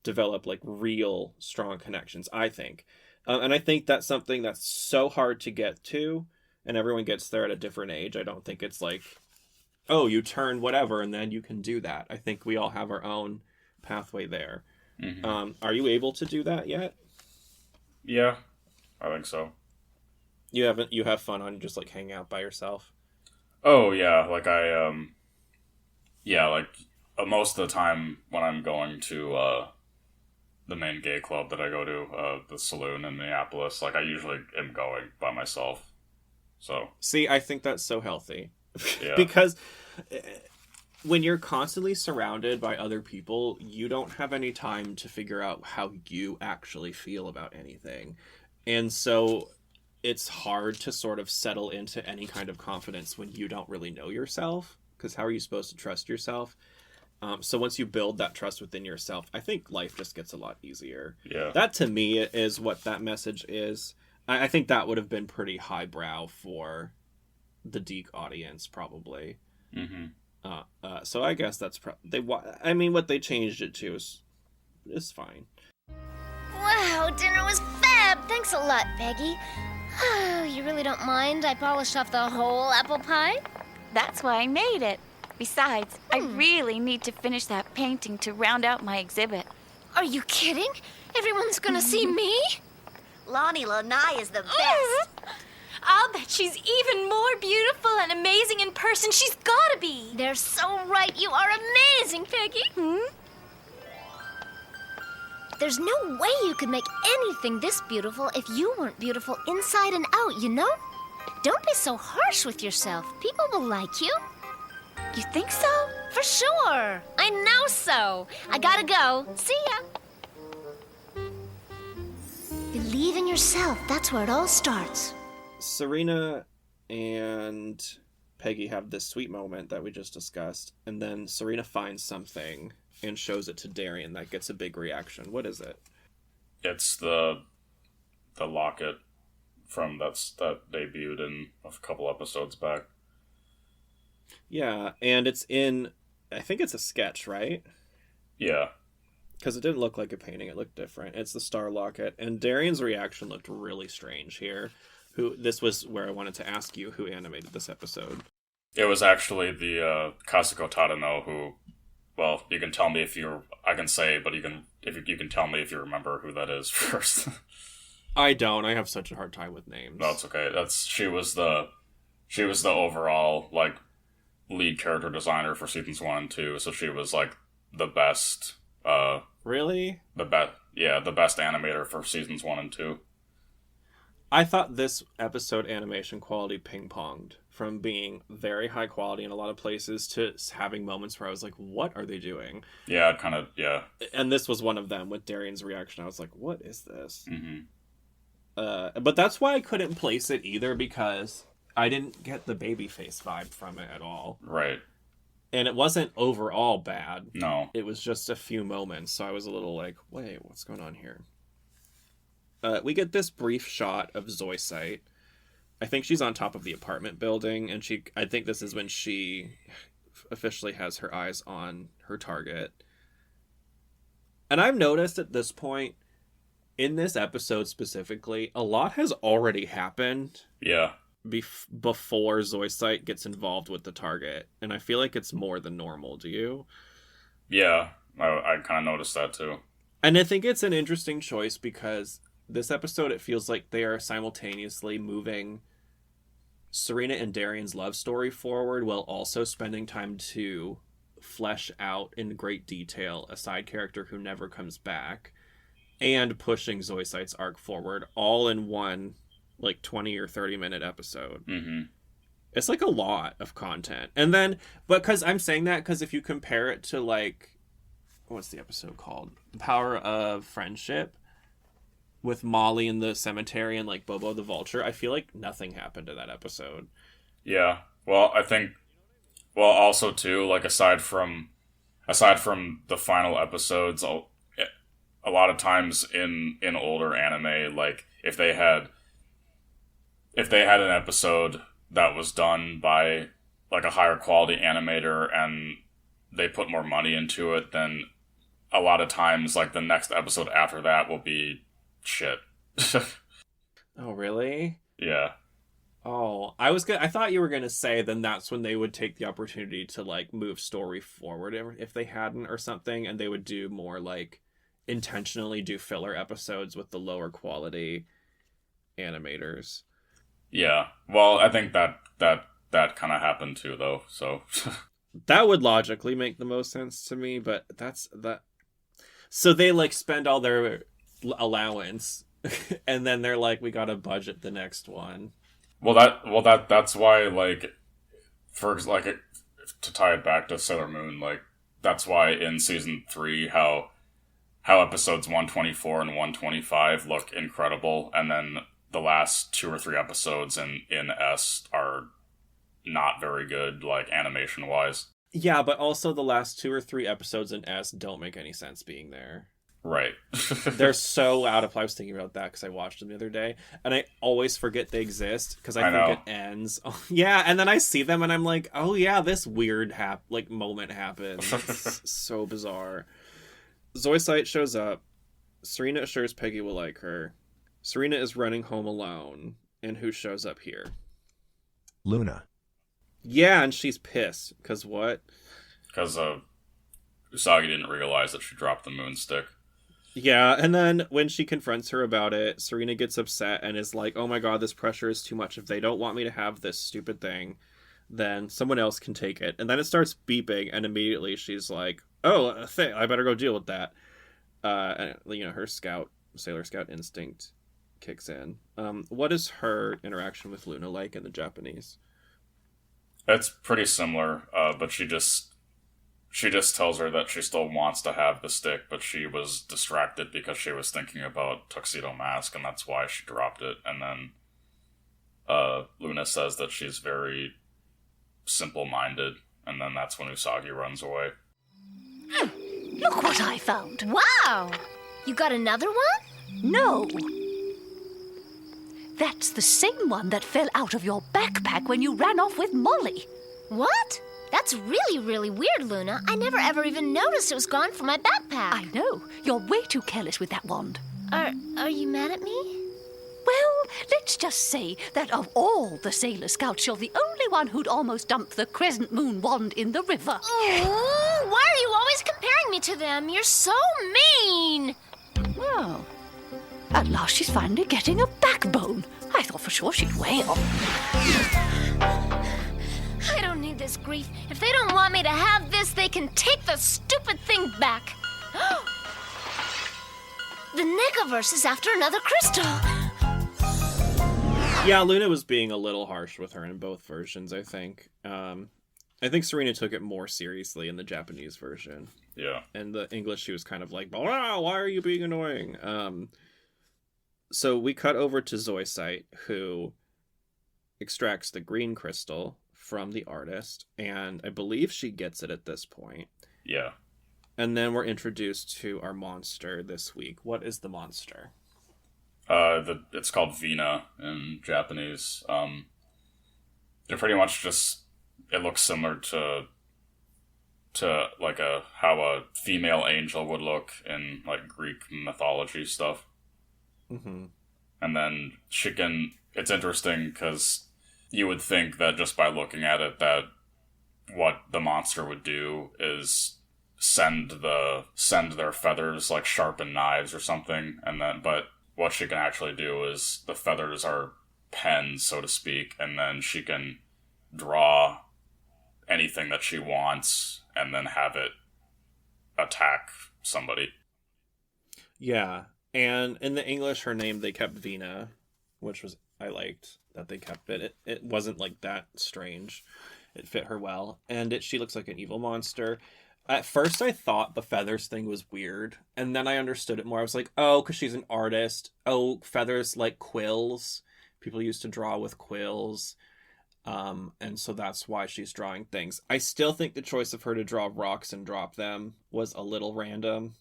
Speaker 1: develop like real strong connections, I think. And I think that's something that's so hard to get to, and everyone gets there at a different age. I don't think it's like, oh, you turn whatever and then you can do that. I think we all have our own pathway there. Mm-hmm. Are you able to do that yet?
Speaker 5: Yeah, I think so.
Speaker 1: You have fun on just like hanging out by yourself?
Speaker 5: Oh yeah, like most of the time when I'm going to the main gay club that I go to, the saloon in Minneapolis, like I usually am going by myself. So
Speaker 1: see, I think that's so healthy.
Speaker 5: Yeah.
Speaker 1: Because when you're constantly surrounded by other people, you don't have any time to figure out how you actually feel about anything. And so it's hard to sort of settle into any kind of confidence when you don't really know yourself, because how are you supposed to trust yourself? So once you build that trust within yourself, I think life just gets a lot easier.
Speaker 5: Yeah.
Speaker 1: That to me is what that message is. I think that would have been pretty highbrow for the DiC audience, probably. Mm-hmm. So I guess that's what they changed it to is fine.
Speaker 2: Wow, dinner was fab! Thanks a lot, Peggy. You really don't mind I polished off the whole apple pie?
Speaker 3: That's why I made it. Besides, I really need to finish that painting to round out my exhibit.
Speaker 2: Are you kidding? Everyone's gonna see me?
Speaker 8: Lonnie Lanai is the best.
Speaker 7: I'll bet she's even more beautiful and amazing in person. She's gotta be.
Speaker 2: They're so right. You are amazing, Peggy. There's no way you could make anything this beautiful if you weren't beautiful inside and out, you know? Don't be so harsh with yourself. People will like you.
Speaker 3: You think so?
Speaker 2: For sure. I know so. I gotta go. See ya. Believe in yourself. That's where it all starts.
Speaker 1: Serena and Peggy have this sweet moment that we just discussed, and then Serena finds something and shows it to Darian that gets a big reaction. What is it?
Speaker 5: It's the locket from that debuted in a couple episodes back.
Speaker 1: Yeah, and it's in, I think it's a sketch, right?
Speaker 5: Yeah.
Speaker 1: Because it didn't look like a painting, it looked different. It's the star locket, and Darian's reaction looked really strange here. This was where I wanted to ask you who animated this episode.
Speaker 5: It was actually the Kasuko Tadano who, well, you can tell me I can say, but you can tell me if you remember who that is first.
Speaker 1: I don't. I have such a hard time with names.
Speaker 5: No, it's okay. She was the overall like lead character designer for seasons 1 and 2, so she was like the best.
Speaker 1: Really?
Speaker 5: The best animator for seasons 1 and 2.
Speaker 1: I thought this episode animation quality ping-ponged from being very high quality in a lot of places to having moments where I was like, what are they doing?
Speaker 5: Yeah, it kind of, yeah.
Speaker 1: And this was one of them with Darian's reaction. I was like, what is this?
Speaker 5: Mm-hmm.
Speaker 1: But that's why I couldn't place it either, because I didn't get the babyface vibe from it at all.
Speaker 5: Right.
Speaker 1: And it wasn't overall bad.
Speaker 5: No.
Speaker 1: It was just a few moments, so I was a little like, wait, what's going on here? We get this brief shot of Zoisite. I think she's on top of the apartment building, and I think this is when she officially has her eyes on her target. And I've noticed at this point, in this episode specifically, a lot has already happened.
Speaker 5: Yeah.
Speaker 1: Before Zoisite gets involved with the target. And I feel like it's more than normal. Do you?
Speaker 5: Yeah, I kind of noticed that too.
Speaker 1: And I think it's an interesting choice because this episode, it feels like they are simultaneously moving Serena and Darian's love story forward while also spending time to flesh out in great detail a side character who never comes back and pushing Zoisite's arc forward all in one like 20 or 30 minute episode.
Speaker 5: Mm-hmm.
Speaker 1: It's like a lot of content. And then, but because I'm saying that because if you compare it to like, what's the episode called? The Power of Friendship with Molly in the cemetery and like Bobo the Vulture, I feel like nothing happened to that episode.
Speaker 5: Yeah. Well, I think, also too, like aside from the final episodes, a lot of times in older anime, like if they had an episode that was done by like a higher quality animator and they put more money into it, then a lot of times like the next episode after that will be shit.
Speaker 1: Oh, really?
Speaker 5: Yeah.
Speaker 1: Oh, I thought you were gonna say then that's when they would take the opportunity to like move story forward if they hadn't or something, and they would do more like intentionally do filler episodes with the lower quality animators.
Speaker 5: Yeah. Well, I think that kind of happened too, though. So
Speaker 1: that would logically make the most sense to me, but that's that. So they like spend all their allowance, and then they're like, "We gotta budget the next one."
Speaker 5: That's why, like, for like to tie it back to Sailor Moon, like that's why in season 3 how episodes 124 and 125 look incredible, and then the last 2 or 3 episodes in S are not very good, like animation wise.
Speaker 1: Yeah, but also the last 2 or 3 episodes in S don't make any sense being there.
Speaker 5: Right.
Speaker 1: They're so out of place. I was thinking about that because I watched them the other day, and I always forget they exist because I think it ends. Oh, yeah, and then I see them and I'm like, oh yeah, this weird moment happened. It's so bizarre. Zoisite shows up. Serena assures Peggy will like her. Serena is running home alone, and who shows up here?
Speaker 10: Luna.
Speaker 1: Yeah, and she's pissed. Because what?
Speaker 5: Because Usagi didn't realize that she dropped the moon stick.
Speaker 1: Yeah, and then when she confronts her about it, Serena gets upset and is like, oh my god, this pressure is too much. If they don't want me to have this stupid thing, then someone else can take it. And then it starts beeping, and immediately she's like, oh, I better go deal with that. And, her Sailor Scout instinct kicks in. What is her interaction with Luna like in the Japanese?
Speaker 5: It's pretty similar, but she just tells her that she still wants to have the stick, but she was distracted because she was thinking about Tuxedo Mask, and that's why she dropped it. And then Luna says that she's very simple-minded, and then that's when Usagi runs away.
Speaker 2: Look what I found. Wow! You got another one?
Speaker 11: No. That's the same one that fell out of your backpack when you ran off with Molly.
Speaker 2: What? That's really, really weird, Luna. I never ever even noticed it was gone from my backpack.
Speaker 11: I know. You're way too careless with that wand.
Speaker 2: Are you mad at me?
Speaker 11: Well, let's just say that of all the Sailor Scouts, you're the only one who'd almost dumped the Crescent Moon wand in the river.
Speaker 2: Oh, why are you always comparing me to them? You're so mean.
Speaker 11: Well, at last she's finally getting a backbone. I thought for sure she'd wail.
Speaker 2: I don't need this grief. If they don't want me to have this, they can take the stupid thing back. The Negaverse is after another crystal.
Speaker 1: Yeah, Luna was being a little harsh with her in both versions, I think. I think Serena took it more seriously in the Japanese version.
Speaker 5: Yeah.
Speaker 1: In the English, she was kind of like, "Wow, why are you being annoying?" So we cut over to Zoisite, who extracts the green crystal from the artist, and I believe she gets it at this point.
Speaker 5: Yeah.
Speaker 1: And then we're introduced to our monster this week. What is the monster?
Speaker 5: It's called Vina in Japanese. They're pretty much just, it looks similar to like how a female angel would look in like Greek mythology stuff.
Speaker 1: Mm-hmm.
Speaker 5: And then it's interesting because you would think that just by looking at it that what the monster would do is send their feathers like sharpened knives or something, but what she can actually do is the feathers are pens, so to speak, and then she can draw anything that she wants and then have it attack somebody.
Speaker 1: Yeah, and in the English, her name, they kept Vina, which was, I liked that they kept it. It wasn't like that strange. It fit her well, and she looks like an evil monster. At first, I thought the feathers thing was weird, and then I understood it more. I was like, oh, because she's an artist. Oh, feathers like quills. People used to draw with quills, and so that's why she's drawing things. I still think the choice of her to draw rocks and drop them was a little random,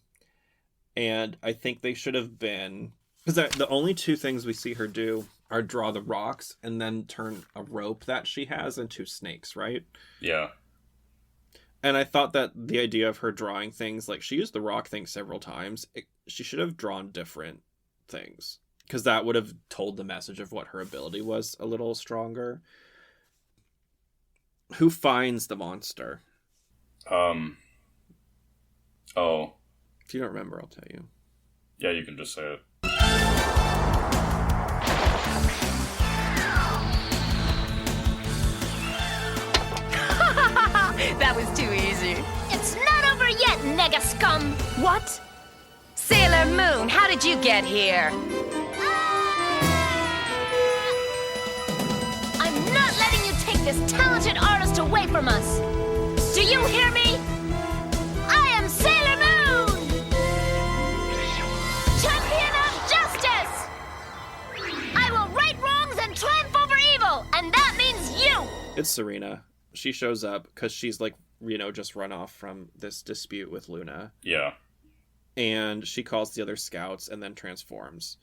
Speaker 1: and I think they should have been... Because the only two things we see her do are draw the rocks and then turn a rope that she has into snakes, right?
Speaker 5: Yeah.
Speaker 1: And I thought that the idea of her drawing things, like she used the rock thing several times, she should have drawn different things. Because that would have told the message of what her ability was a little stronger. Who finds the monster?
Speaker 5: Oh.
Speaker 1: If you don't remember, I'll tell you.
Speaker 5: Yeah, you can just say it.
Speaker 7: That was too easy.
Speaker 2: It's not over yet, nega scum!
Speaker 7: What? Sailor Moon, how did you get here?
Speaker 2: I'm not letting you take this talented artist away from us! Do you hear me? I am Sailor Moon! Champion of justice! I will right wrongs and triumph over evil, and that means you!
Speaker 1: It's Serena. She shows up because she's like, just run off from this dispute with Luna.
Speaker 5: Yeah.
Speaker 1: And she calls the other scouts and then transforms.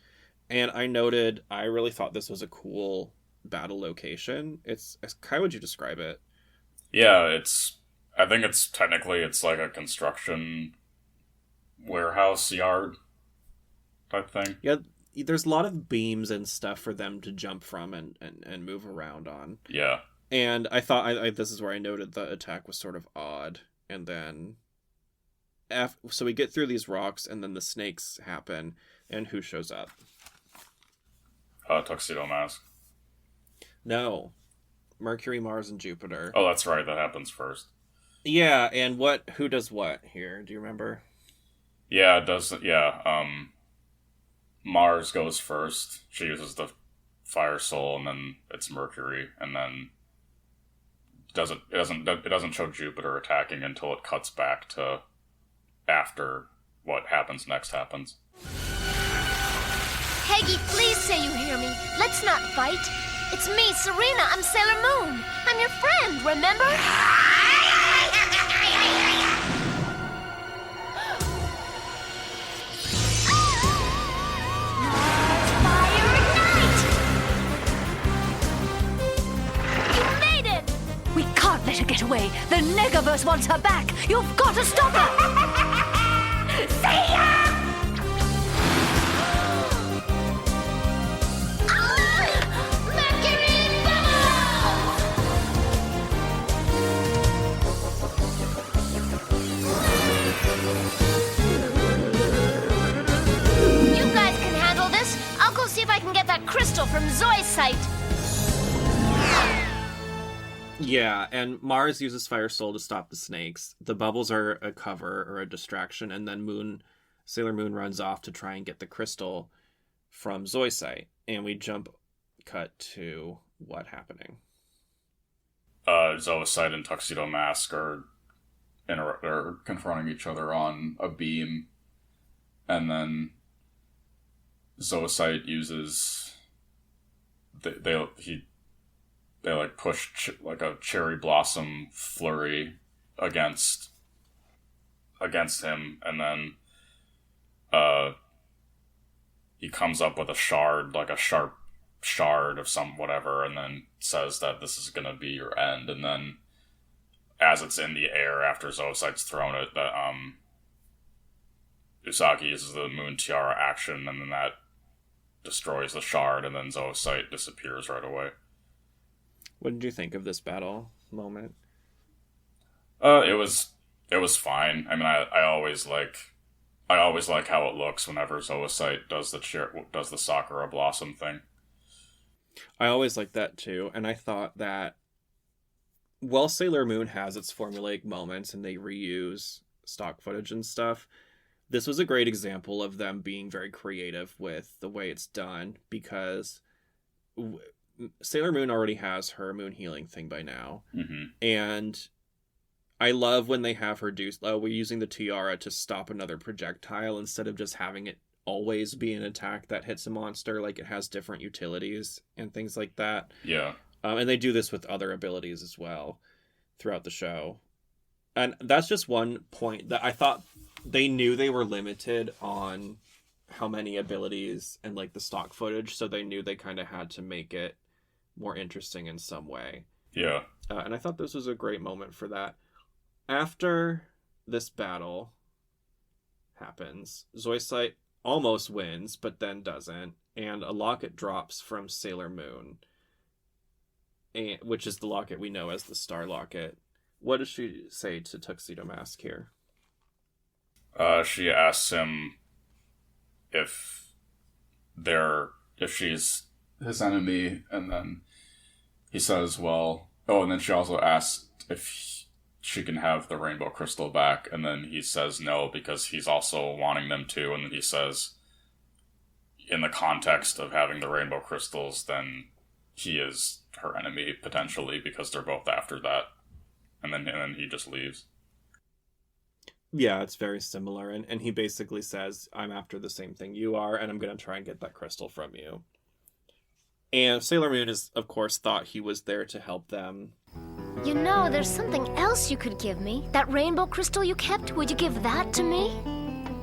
Speaker 1: And I noted, I really thought this was a cool battle location. How would you describe it?
Speaker 5: Yeah, I think it's like a construction warehouse yard type thing.
Speaker 1: Yeah, there's a lot of beams and stuff for them to jump from and move around on.
Speaker 5: Yeah.
Speaker 1: And I thought, this is where I noted the attack was sort of odd. And then, so we get through these rocks, and then the snakes happen, and who shows up?
Speaker 5: Tuxedo Mask.
Speaker 1: No. Mercury, Mars, and Jupiter.
Speaker 5: Oh, that's right, that happens first.
Speaker 1: Yeah, and who does what here? Do you remember?
Speaker 5: Yeah, it does, yeah. Mars goes first. She uses the Fire Soul, and then it's Mercury, and then... It doesn't show Jupiter attacking until it cuts back to after what happens next happens.
Speaker 2: Peggy, please say you hear me. Let's not fight. It's me, Serena. I'm Sailor Moon. I'm your friend, remember?
Speaker 7: Let her get away. The Negaverse wants her back. You've got to stop her. See ya!
Speaker 2: Mercury bubbles! You guys can handle this. I'll go see if I can get that crystal from Zoisite.
Speaker 1: Yeah, and Mars uses Fire Soul to stop the snakes. The bubbles are a cover or a distraction, and then Sailor Moon runs off to try and get the crystal from Zoisite. And we jump cut to what happening?
Speaker 5: Zoisite and Tuxedo Mask are confronting each other on a beam, and then Zoisite uses they like push like a cherry blossom flurry against him, and then he comes up with a shard, like a sharp shard of some whatever, and then says that this is gonna be your end. And then as it's in the air after Zoisite's thrown it, that Usagi uses the Moon Tiara action, and then that destroys the shard, and then Zoisite disappears right away.
Speaker 1: What did you think of this battle moment?
Speaker 5: It was fine. I mean, I always like how it looks whenever Zoisite does the Sakura Blossom thing.
Speaker 1: I always like that too, and I thought that while Sailor Moon has its formulaic moments and they reuse stock footage and stuff, this was a great example of them being very creative with the way it's done, because Sailor Moon already has her moon healing thing by now.
Speaker 5: Mm-hmm.
Speaker 1: And I love when they have her do, we're using the tiara to stop another projectile instead of just having it always be an attack that hits a monster. Like, it has different utilities and things like that.
Speaker 5: Yeah.
Speaker 1: And they do this with other abilities as well throughout the show. And that's just one point that I thought they knew they were limited on how many abilities and like the stock footage, so they knew they kind of had to make it more interesting in some way.
Speaker 5: Yeah.
Speaker 1: And I thought this was a great moment for that. After this battle happens, Zoisite almost wins, but then doesn't, and a locket drops from Sailor Moon, which is the locket we know as the Star Locket. What does she say to Tuxedo Mask here?
Speaker 5: She asks him if she's his enemy, and then he says, well... Oh, and then she also asks if she can have the rainbow crystal back, and then he says no, because he's also wanting them to, and then he says, in the context of having the rainbow crystals, then he is her enemy, potentially, because they're both after that. And then he just leaves.
Speaker 1: Yeah, it's very similar, and he basically says, I'm after the same thing you are, and I'm going to try and get that crystal from you. And Sailor Moon is, of course, thought he was there to help them.
Speaker 2: You know, there's something else you could give me. That rainbow crystal you kept, would you give that to me?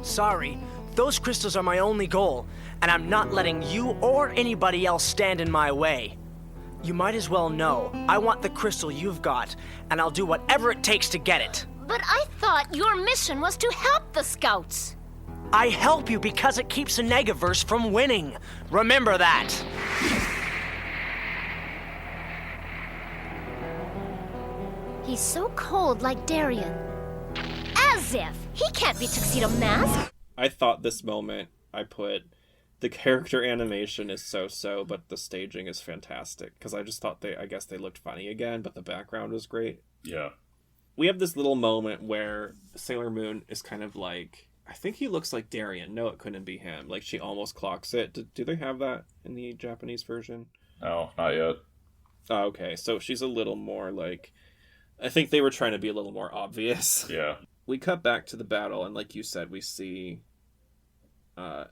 Speaker 4: Sorry, those crystals are my only goal, and I'm not letting you or anybody else stand in my way. You might as well know, I want the crystal you've got, and I'll do whatever it takes to get it.
Speaker 2: But I thought your mission was to help the Scouts.
Speaker 4: I help you because it keeps the Negaverse from winning. Remember that.
Speaker 2: He's so cold like Darien. As if! He can't be Tuxedo Mask!
Speaker 1: I thought this moment, I put, the character animation is so-so, but the staging is fantastic. Because I just thought I guess they looked funny again, but the background was great.
Speaker 5: Yeah.
Speaker 1: We have this little moment where Sailor Moon is kind of like, I think he looks like Darien. No, it couldn't be him. Like, she almost clocks it. Do they have that in the Japanese version?
Speaker 5: No, not yet.
Speaker 1: Oh, okay. So she's a little more like... I think they were trying to be a little more obvious.
Speaker 5: Yeah.
Speaker 1: We cut back to the battle, and like you said, we see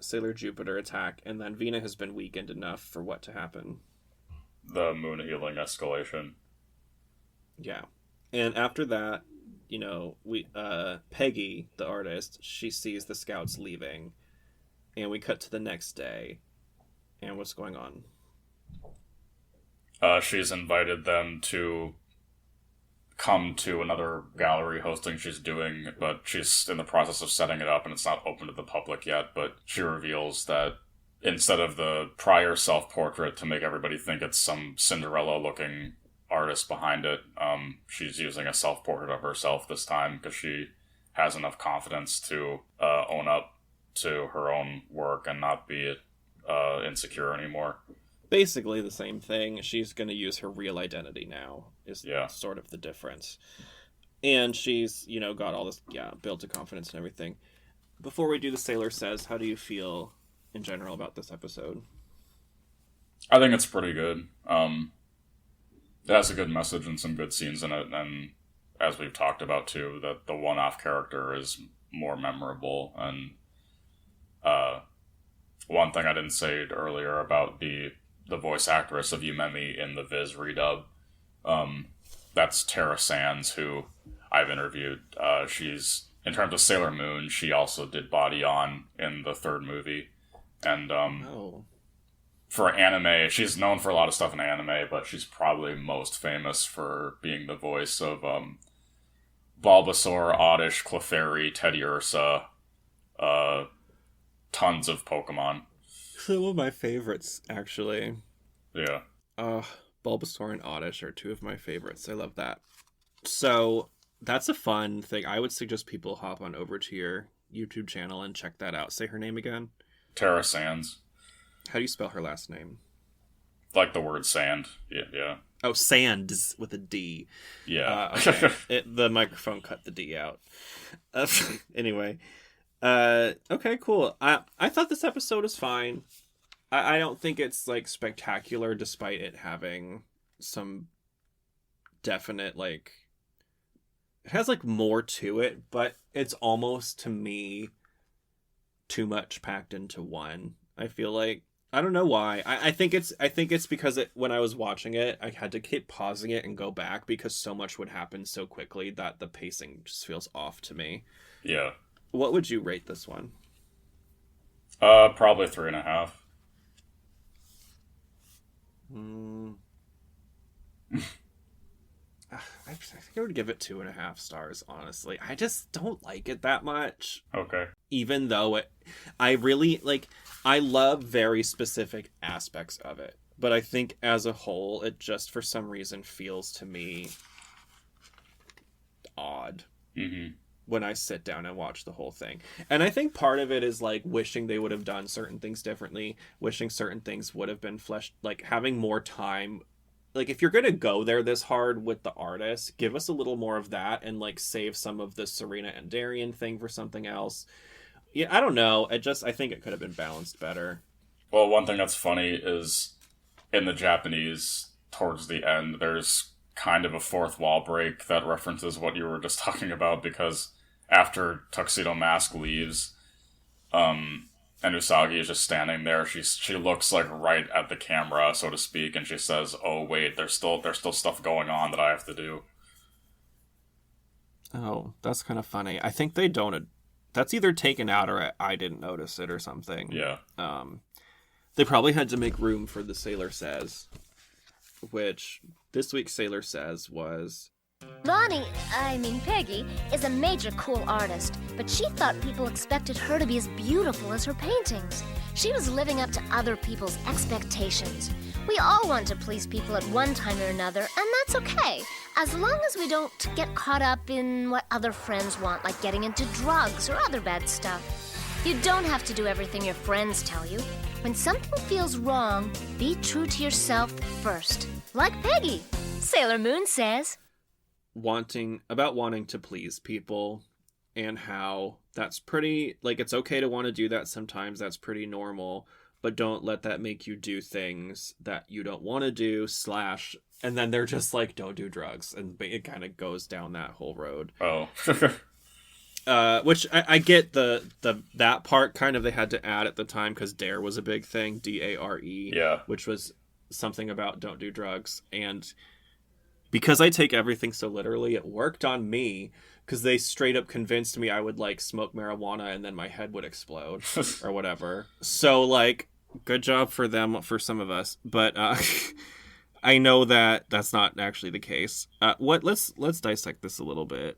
Speaker 1: Sailor Jupiter attack, and then Vina has been weakened enough for what to happen?
Speaker 5: The moon healing escalation.
Speaker 1: Yeah. And after that, you know, Peggy, the artist, she sees the Scouts leaving, and we cut to the next day. And what's going on?
Speaker 5: She's invited them to come to another gallery hosting she's doing, but she's in the process of setting it up and it's not open to the public yet. But she reveals that instead of the prior self-portrait to make everybody think it's some Cinderella-looking artist behind it, she's using a self-portrait of herself this time because she has enough confidence to own up to her own work and not be insecure anymore. Basically
Speaker 1: the same thing. She's going to use her real identity now, is sort of the difference. And she's, you know, got all this, built to confidence and everything. Before we do the Sailor Says, how do you feel in general about this episode?
Speaker 5: I think it's pretty good. It has a good message and some good scenes in it, and as we've talked about too, that the one-off character is more memorable. And one thing I didn't say earlier about the voice actress of Yumemi in the Viz redub, that's Tara Sands, who I've interviewed. She's, in terms of Sailor Moon, she also did Body On in the third movie. And for anime, she's known for a lot of stuff in anime, but she's probably most famous for being the voice of Bulbasaur, Oddish, Clefairy, Teddiursa, tons of Pokemon.
Speaker 1: Some of my favorites, actually.
Speaker 5: Yeah.
Speaker 1: Bulbasaur and Oddish are two of my favorites. I love that. So that's a fun thing. I would suggest people hop on over to your YouTube channel and check that out. Say her name again.
Speaker 5: Tara Sands.
Speaker 1: How do you spell her last name?
Speaker 5: Like the word sand. Yeah.
Speaker 1: Oh, Sands with a D.
Speaker 5: Yeah.
Speaker 1: Okay. The microphone cut the D out. Anyway. Okay, cool. I thought this episode was fine. I don't think it's, like, spectacular, despite it having some definite, like... It has, like, more to it, but it's almost, to me, too much packed into one. I feel like... I don't know why. I think it's because when I was watching it, I had to keep pausing it and go back because so much would happen so quickly that the pacing just feels off to me.
Speaker 5: Yeah.
Speaker 1: What would you rate this one?
Speaker 5: Probably 3.5.
Speaker 1: I think I would give it 2.5 stars, honestly. I just don't like it that much.
Speaker 5: Okay.
Speaker 1: Even though I really, like, I love very specific aspects of it. But I think as a whole, it just for some reason feels to me odd.
Speaker 5: Mm-hmm.
Speaker 1: When I sit down and watch the whole thing. And I think part of it is, like, wishing they would have done certain things differently, wishing certain things would have been fleshed, like, having more time. Like, if you're going to go there this hard with the artist, give us a little more of that and, like, save some of the Serena and Darian thing for something else. Yeah, I don't know. I think it could have been balanced better.
Speaker 5: Well, one thing that's funny is in the Japanese, towards the end, there's kind of a fourth wall break that references what you were just talking about, because after Tuxedo Mask leaves, and Usagi is just standing there, she looks, like, right at the camera, so to speak, and she says, "Oh wait, there's still stuff going on that I have to do."
Speaker 1: Oh, that's kind of funny. I think they don't. That's either taken out or I didn't notice it or something.
Speaker 5: Yeah.
Speaker 1: They probably had to make room for the Sailor Says, which this week's Sailor Says was...
Speaker 2: Peggy, is a major cool artist, but she thought people expected her to be as beautiful as her paintings. She was living up to other people's expectations. We all want to please people at one time or another, and that's okay, as long as we don't get caught up in what other friends want, like getting into drugs or other bad stuff. You don't have to do everything your friends tell you. When something feels wrong, be true to yourself first. Like Peggy, Sailor Moon says.
Speaker 1: Wanting to please people, and how that's pretty, like, it's okay to want to do that sometimes, that's pretty normal, but don't let that make you do things that you don't want to do, and then they're just like, don't do drugs, and it kind of goes down that whole road.
Speaker 5: Oh.
Speaker 1: Which I get that part kind of they had to add at the time because DARE was a big thing, DARE,
Speaker 5: yeah,
Speaker 1: which was something about don't do drugs, and because I take everything so literally, it worked on me because they straight up convinced me I would, like, smoke marijuana and then my head would explode or whatever. So, like, good job for them, for some of us, but I know that that's not actually the case. Let's dissect this a little bit.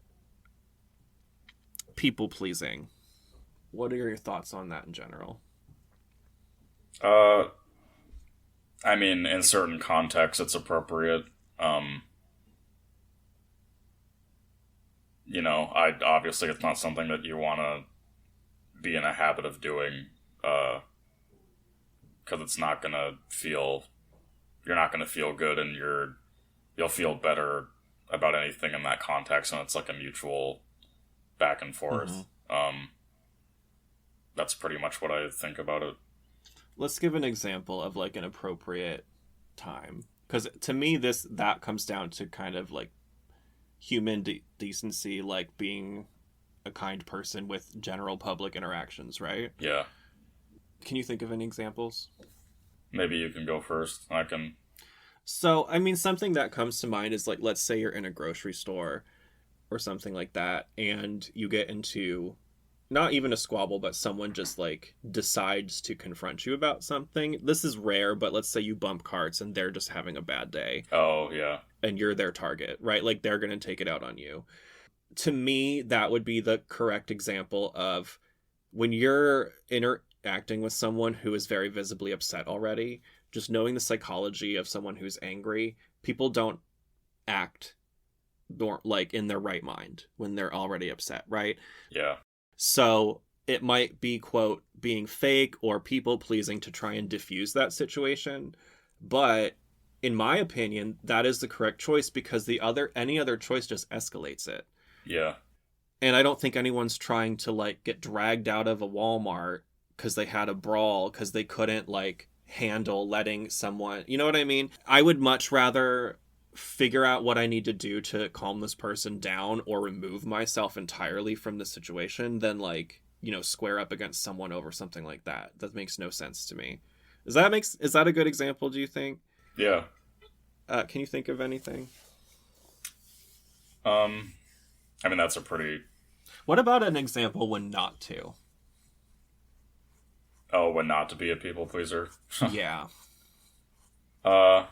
Speaker 1: People pleasing. What are your thoughts on that in general?
Speaker 5: I mean, in certain contexts, it's appropriate. You know, obviously it's not something that you want to be in a habit of doing, because it's not gonna feel, you're not gonna feel good, and you'll feel better about anything in that context, and it's like a mutual back and forth. Mm-hmm. That's pretty much what I think about it.
Speaker 1: let's give an example of like an appropriate time, because to me that comes down to kind of like human decency, like being a kind person with general public interactions, right?
Speaker 5: Yeah.
Speaker 1: Can you think of any examples?
Speaker 5: Maybe you can go first. I can.
Speaker 1: So, I mean, something that comes to mind is like, let's say you're in a grocery store or something like that, and you get into not even a squabble, but someone just like decides to confront you about something. This is rare, but let's say you bump carts and they're just having a bad day.
Speaker 5: Oh, yeah.
Speaker 1: And you're their target, right? Like they're going to take it out on you. To me, that would be the correct example of when you're interacting with someone who is very visibly upset already, just knowing the psychology of someone who's angry, people don't act like in their right mind when they're already upset, right?
Speaker 5: Yeah.
Speaker 1: So it might be, quote, being fake or people pleasing to try and diffuse that situation. But in my opinion, that is the correct choice, because any other choice just escalates it.
Speaker 5: Yeah.
Speaker 1: And I don't think anyone's trying to like get dragged out of a Walmart because they had a brawl because they couldn't like handle letting someone, you know what I mean? I would much rather figure out what I need to do to calm this person down or remove myself entirely from the situation than like, you know, square up against someone over something like that. That makes no sense to me. Is that a good example, do you think?
Speaker 5: Yeah.
Speaker 1: Can you think of anything?
Speaker 5: I mean, that's a pretty...
Speaker 1: What about an example when not to?
Speaker 5: Oh, when not to be a people pleaser?
Speaker 1: Yeah.
Speaker 5: I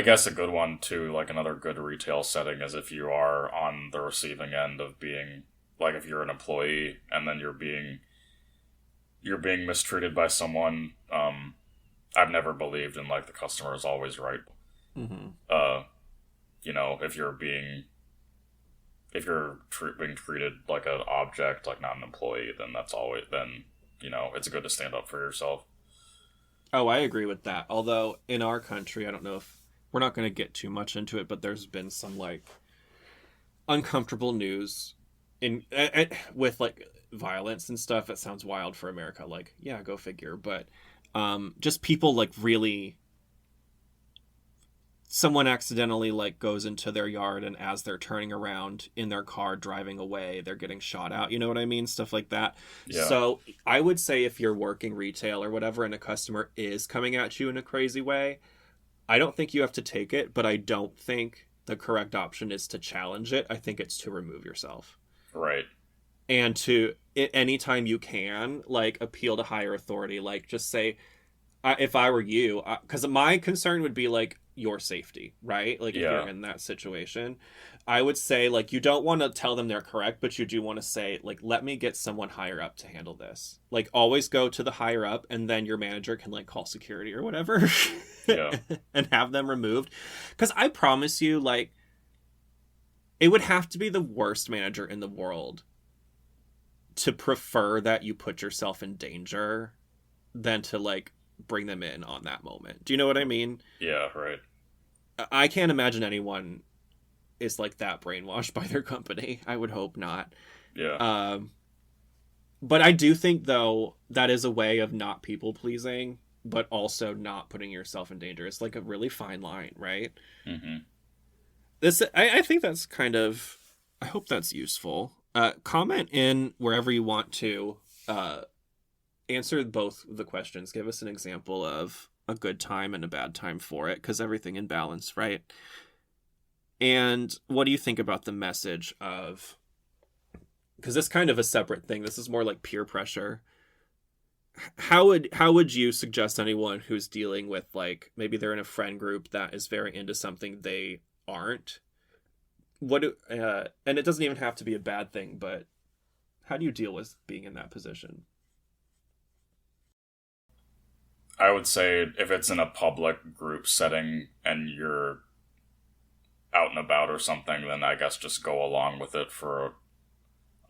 Speaker 5: guess a good one, too, like another good retail setting, is if you are on the receiving end of being, like if you're an employee and then you're being mistreated by someone. I've never believed in, like, the customer is always right.
Speaker 1: Mm-hmm.
Speaker 5: You know, if you're being treated like an object, like not an employee, then you know, it's good to stand up for yourself.
Speaker 1: Oh, I agree with that. Although in our country, I don't know if we're not going to get too much into it, but there's been some like uncomfortable news with like violence and stuff. It sounds wild for America. Like, yeah, go figure. But just people like really, someone accidentally like goes into their yard, and as they're turning around in their car driving away, they're getting shot out. You know what I mean? Stuff like that.
Speaker 5: Yeah.
Speaker 1: So I would say if you're working retail or whatever and a customer is coming at you in a crazy way, I don't think you have to take it, but I don't think the correct option is to challenge it. I think it's to remove yourself.
Speaker 5: Right.
Speaker 1: And to, anytime you can, like, appeal to higher authority. Like, just say, if I were you, because my concern would be, like, your safety, right? Like, if you're in that situation, I would say, like, you don't want to tell them they're correct, but you do want to say, like, let me get someone higher up to handle this. Like, always go to the higher up, and then your manager can, like, call security or whatever.
Speaker 5: Yeah.
Speaker 1: And have them removed. Because I promise you, like, it would have to be the worst manager in the world to prefer that you put yourself in danger than to, like, bring them in on that moment. Do you know what I mean?
Speaker 5: Yeah, right.
Speaker 1: I can't imagine anyone is like that brainwashed by their company. I would hope not.
Speaker 5: Yeah.
Speaker 1: But I do think, though, that is a way of not people pleasing, but also not putting yourself in danger. It's like a really fine line, right?
Speaker 5: Mm-hmm.
Speaker 1: I think that's kind of, I hope that's useful. Comment in wherever you want to. Answer both the questions. Give us an example of a good time and a bad time for it, because everything in balance, right? And what do you think about the message of, because this is kind of a separate thing. This is more like peer pressure. How would you suggest anyone who's dealing with, like, maybe they're in a friend group that is very into something they aren't? And it doesn't even have to be a bad thing, but how do you deal with being in that position?
Speaker 5: I would say if it's in a public group setting and you're out and about or something, then I guess just go along with it for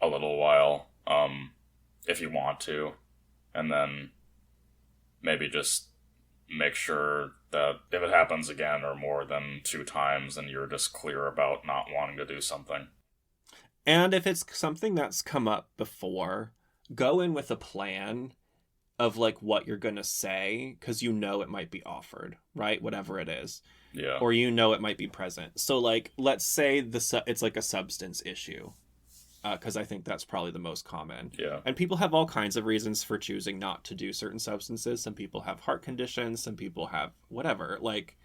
Speaker 5: a little while, if you want to. And then maybe just make sure that if it happens again or more than 2 times, then you're just clear about not wanting to do something.
Speaker 1: And if it's something that's come up before, go in with a plan of like what you're gonna say, because you know it might be offered, right? Whatever it is.
Speaker 5: Yeah.
Speaker 1: Or you know it might be present. So like, let's say it's like a substance issue, because I think that's probably the most common.
Speaker 5: Yeah.
Speaker 1: And people have all kinds of reasons for choosing not to do certain substances. Some people have heart conditions. Some people have whatever. Like,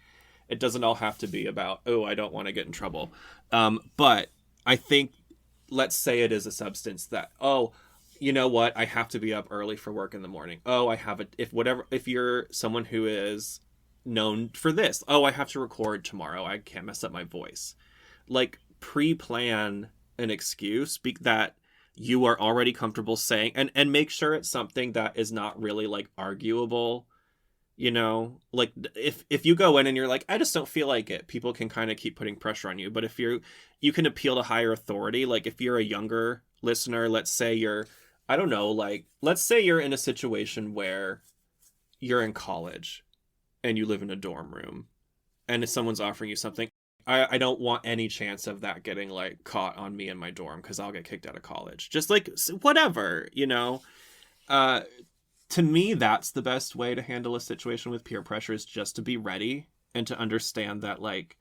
Speaker 1: it doesn't all have to be about, oh, I don't want to get in trouble. But I think, let's say it is a substance that, oh, you know what? I have to be up early for work in the morning. Oh, I have if you're someone who is known for this, oh, I have to record tomorrow. I can't mess up my voice. Like, pre-plan an excuse that you are already comfortable saying, and make sure it's something that is not really like arguable. You know, like if you go in and you're like, I just don't feel like it, people can kind of keep putting pressure on you. But if you can appeal to higher authority, like if you're a younger listener, let's say you're, I don't know, like, let's say you're in a situation where you're in college and you live in a dorm room and if someone's offering you something, I don't want any chance of that getting like caught on me in my dorm because I'll get kicked out of college. Just like whatever, you know. To me, that's the best way to handle a situation with peer pressure, is just to be ready and to understand that, like,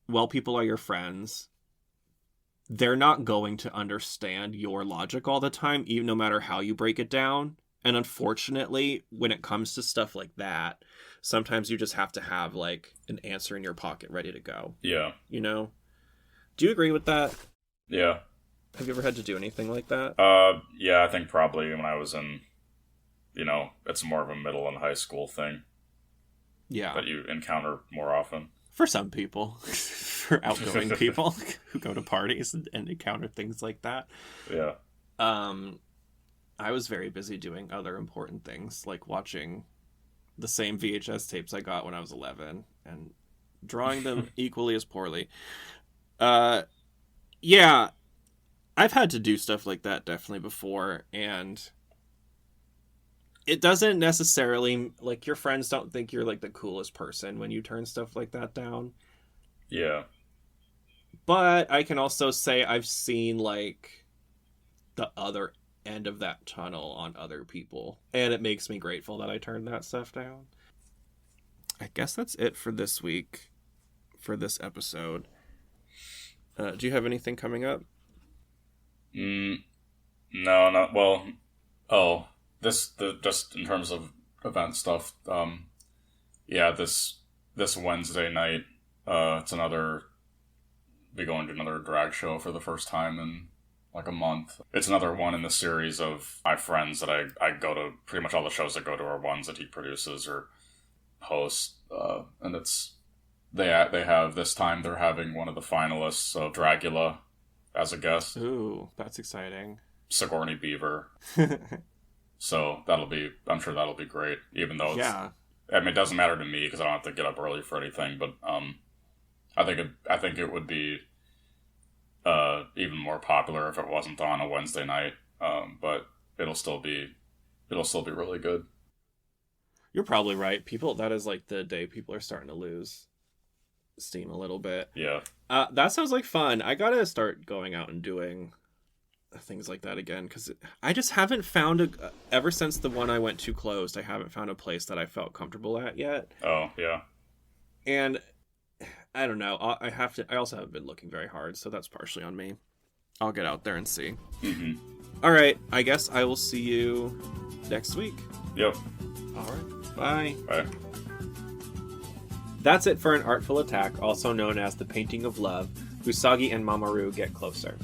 Speaker 1: while people are your friends, they're not going to understand your logic all the time, even no matter how you break it down. And unfortunately, when it comes to stuff like that, sometimes you just have to have like an answer in your pocket ready to go.
Speaker 5: Yeah.
Speaker 1: You know? Do you agree with that?
Speaker 5: Yeah.
Speaker 1: Have you ever had to do anything like that?
Speaker 5: Yeah, I think probably when I was in, it's more of a middle and high school thing.
Speaker 1: Yeah.
Speaker 5: That you encounter more often.
Speaker 1: For some people. For outgoing people who go to parties and encounter things like that.
Speaker 5: Yeah.
Speaker 1: I was very busy doing other important things, like watching the same VHS tapes I got when I was 11 and drawing them equally as poorly. Yeah, I've had to do stuff like that definitely before, and it doesn't necessarily, like, your friends don't think you're like the coolest person when you turn stuff like that down.
Speaker 5: Yeah.
Speaker 1: But I can also say I've seen like the other end of that tunnel on other people, and it makes me grateful that I turned that stuff down. I guess that's it for this week, for this episode. Do you have anything coming up?
Speaker 5: No, not well. Oh, just in terms of event stuff. Yeah, this Wednesday night, be going to another drag show for the first time in like a month. It's another one in the series of my friends that I go to. Pretty much all the shows I go to are ones that he produces or hosts, and they have this time they're having one of the finalists of Dragula as a guest.
Speaker 1: Ooh, that's exciting.
Speaker 5: Sigourney Beaver. So I'm sure that'll be great. Even though it doesn't matter to me because I don't have to get up early for anything. But I think it would be even more popular if it wasn't on a Wednesday night. But it'll still be really good.
Speaker 1: You're probably right. That is like the day people are starting to lose steam a little bit.
Speaker 5: Yeah.
Speaker 1: That sounds like fun. I gotta start going out and doing things like that again, because I just haven't found ever since the one I went to closed, I haven't found a place that I felt comfortable at yet.
Speaker 5: Oh, yeah.
Speaker 1: And I don't know. I also haven't been looking very hard, so that's partially on me. I'll get out there and see.
Speaker 5: Mm-hmm.
Speaker 1: All right. I guess I will see you next week.
Speaker 5: Yep.
Speaker 1: All right. Bye.
Speaker 5: Bye.
Speaker 1: That's it for An Artful Attack, also known as The Painting of Love. Usagi and Mamoru get closer.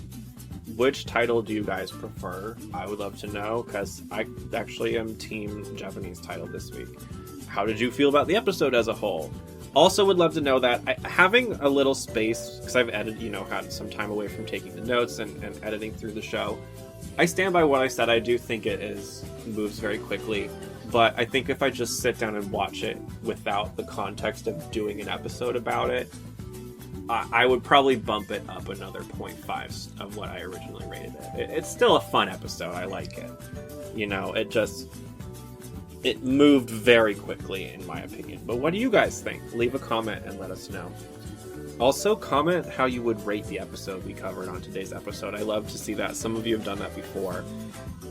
Speaker 1: Which title do you guys prefer? I would love to know, because I actually am team Japanese title this week. How did you feel about the episode as a whole? Also would love to know that having a little space, because I've had some time away from taking the notes and editing through the show. I stand by what I said. I do think it moves very quickly, but I think if I just sit down and watch it without the context of doing an episode about it, I would probably bump it up another 0.5 of what I originally rated it. It's still a fun episode. I like it. It moved very quickly, in my opinion. But what do you guys think? Leave a comment and let us know. Also, comment how you would rate the episode we covered on today's episode. I love to see that. Some of you have done that before,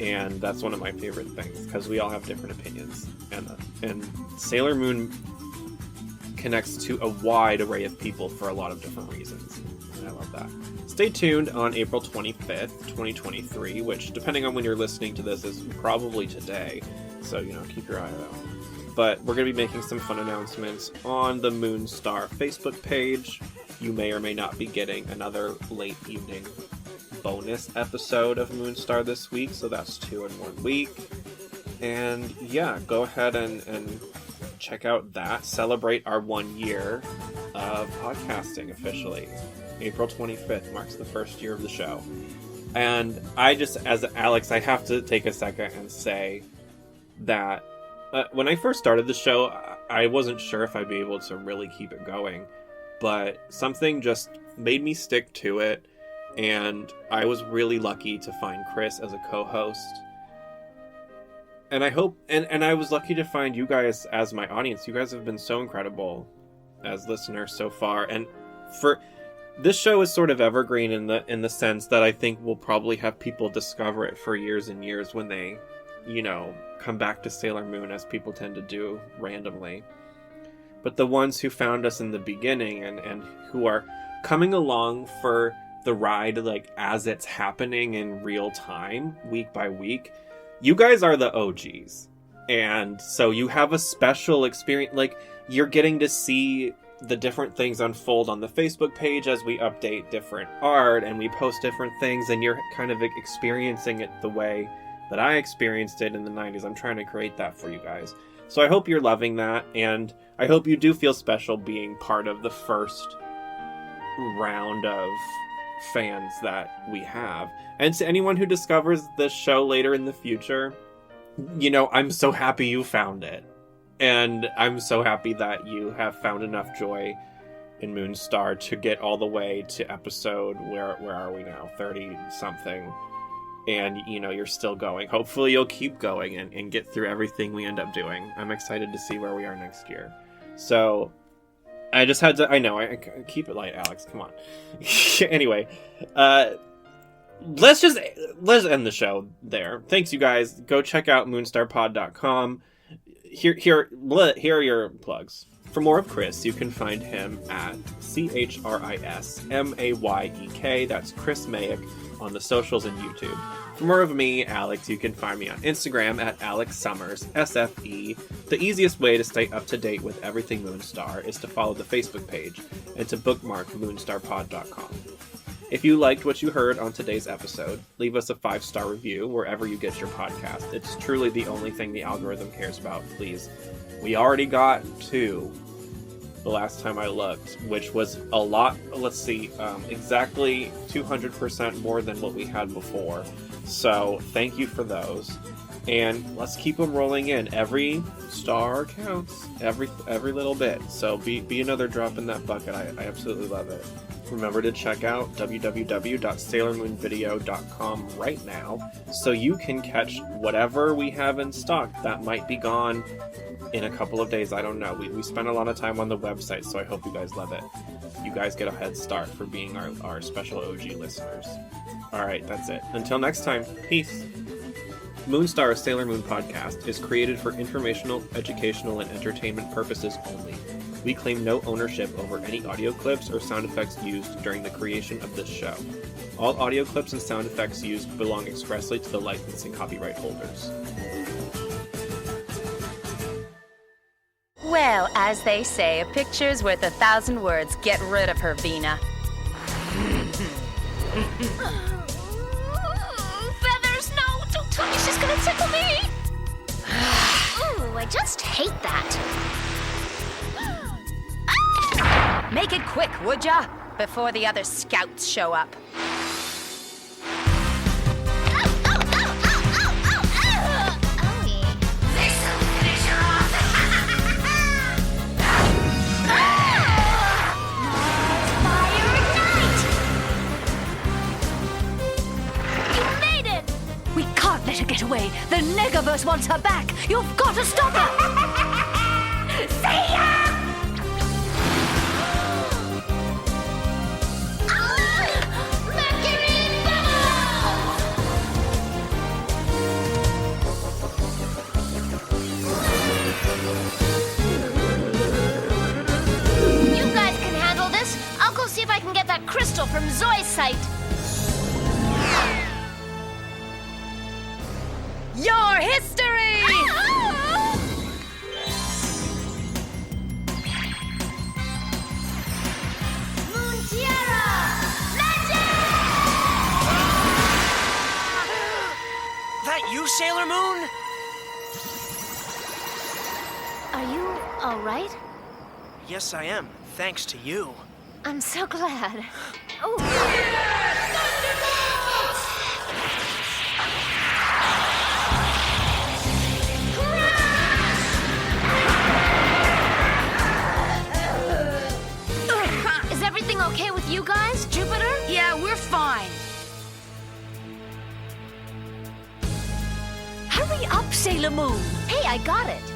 Speaker 1: and that's one of my favorite things, because we all have different opinions. And Sailor Moon connects to a wide array of people for a lot of different reasons. And I love that. Stay tuned on April 25th, 2023, which, depending on when you're listening to this, is probably today. So, keep your eye out. But we're going to be making some fun announcements on the Moonstar Facebook page. You may or may not be getting another late evening bonus episode of Moonstar this week, so that's 2 in 1 week. And yeah, go ahead and check out that. Celebrate our 1 year of podcasting officially. April 25th marks the first year of the show. And I just, as Alex, I have to take a second and say that when I first started the show, I wasn't sure if I'd be able to really keep it going, but something just made me stick to it, and I was really lucky to find Chris as a co-host. And I hope, and I was lucky to find you guys as my audience. You guys have been so incredible as listeners so far, and for this show is sort of evergreen in the sense that I think we'll probably have people discover it for years and years when they, come back to Sailor Moon, as people tend to do randomly. But the ones who found us in the beginning and who are coming along for the ride, like, as it's happening in real time, week by week, you guys are the OGs. And so you have a special experience, like, you're getting to see the different things unfold on the Facebook page as we update different art and we post different things, and you're kind of experiencing it the way that I experienced it in the 90s. I'm trying to create that for you guys. So I hope you're loving that, and I hope you do feel special being part of the first round of fans that we have. And to anyone who discovers this show later in the future, I'm so happy you found it. And I'm so happy that you have found enough joy in Moonstar to get all the way to episode, where are we now? 30-something. And, you're still going. Hopefully you'll keep going and get through everything we end up doing. I'm excited to see where we are next year. So, I just had to... I know, I keep it light, Alex. Come on. Anyway, let's end the show there. Thanks, you guys. Go check out moonstarpod.com. Here are your plugs. For more of Chris, you can find him at ChrisMayek. That's Chris Mayek on the socials and YouTube. For more of me, Alex, you can find me on Instagram at Alex Summers, SFE. The easiest way to stay up to date with everything Moonstar is to follow the Facebook page and to bookmark moonstarpod.com. If you liked what you heard on today's episode, leave us a 5-star review wherever you get your podcast. It's truly the only thing the algorithm cares about, please. We already got 2 the last time I looked, which was a lot. Let's see, exactly 200% more than what we had before. So thank you for those. And let's keep them rolling in. Every star counts, every little bit. So be another drop in that bucket. I absolutely love it. Remember to check out www.sailormoonvideo.com right now so you can catch whatever we have in stock that might be gone in a couple of days. I don't know. We spent a lot of time on the website, so I hope you guys love it. You guys get a head start for being our special OG listeners. Alright, that's it. Until next time, peace. Moonstar, a Sailor Moon podcast, is created for informational, educational, and entertainment purposes only. We claim no ownership over any audio clips or sound effects used during the creation of this show. All audio clips and sound effects used belong expressly to the licensing copyright holders.
Speaker 7: Well, as they say, a picture's worth 1,000 words. Get rid of her, Vina.
Speaker 2: Feathers, no! Don't tell me she's gonna tickle me! Ooh, I just hate that.
Speaker 7: Make it quick, would ya? Before the other scouts show up.
Speaker 11: Let her get away. The Negaverse wants her back. You've got to stop her. See ya!
Speaker 2: crystal from Zoi's sight.
Speaker 7: Your history!
Speaker 2: Moon Tiara!
Speaker 4: That you, Sailor Moon?
Speaker 2: Are you all right?
Speaker 4: Yes, I am. Thanks to you.
Speaker 2: I'm so glad. Oh. Is everything okay with you guys, Jupiter?
Speaker 7: Yeah, we're fine.
Speaker 11: Hurry up, Sailor Moon.
Speaker 2: Hey, I got it.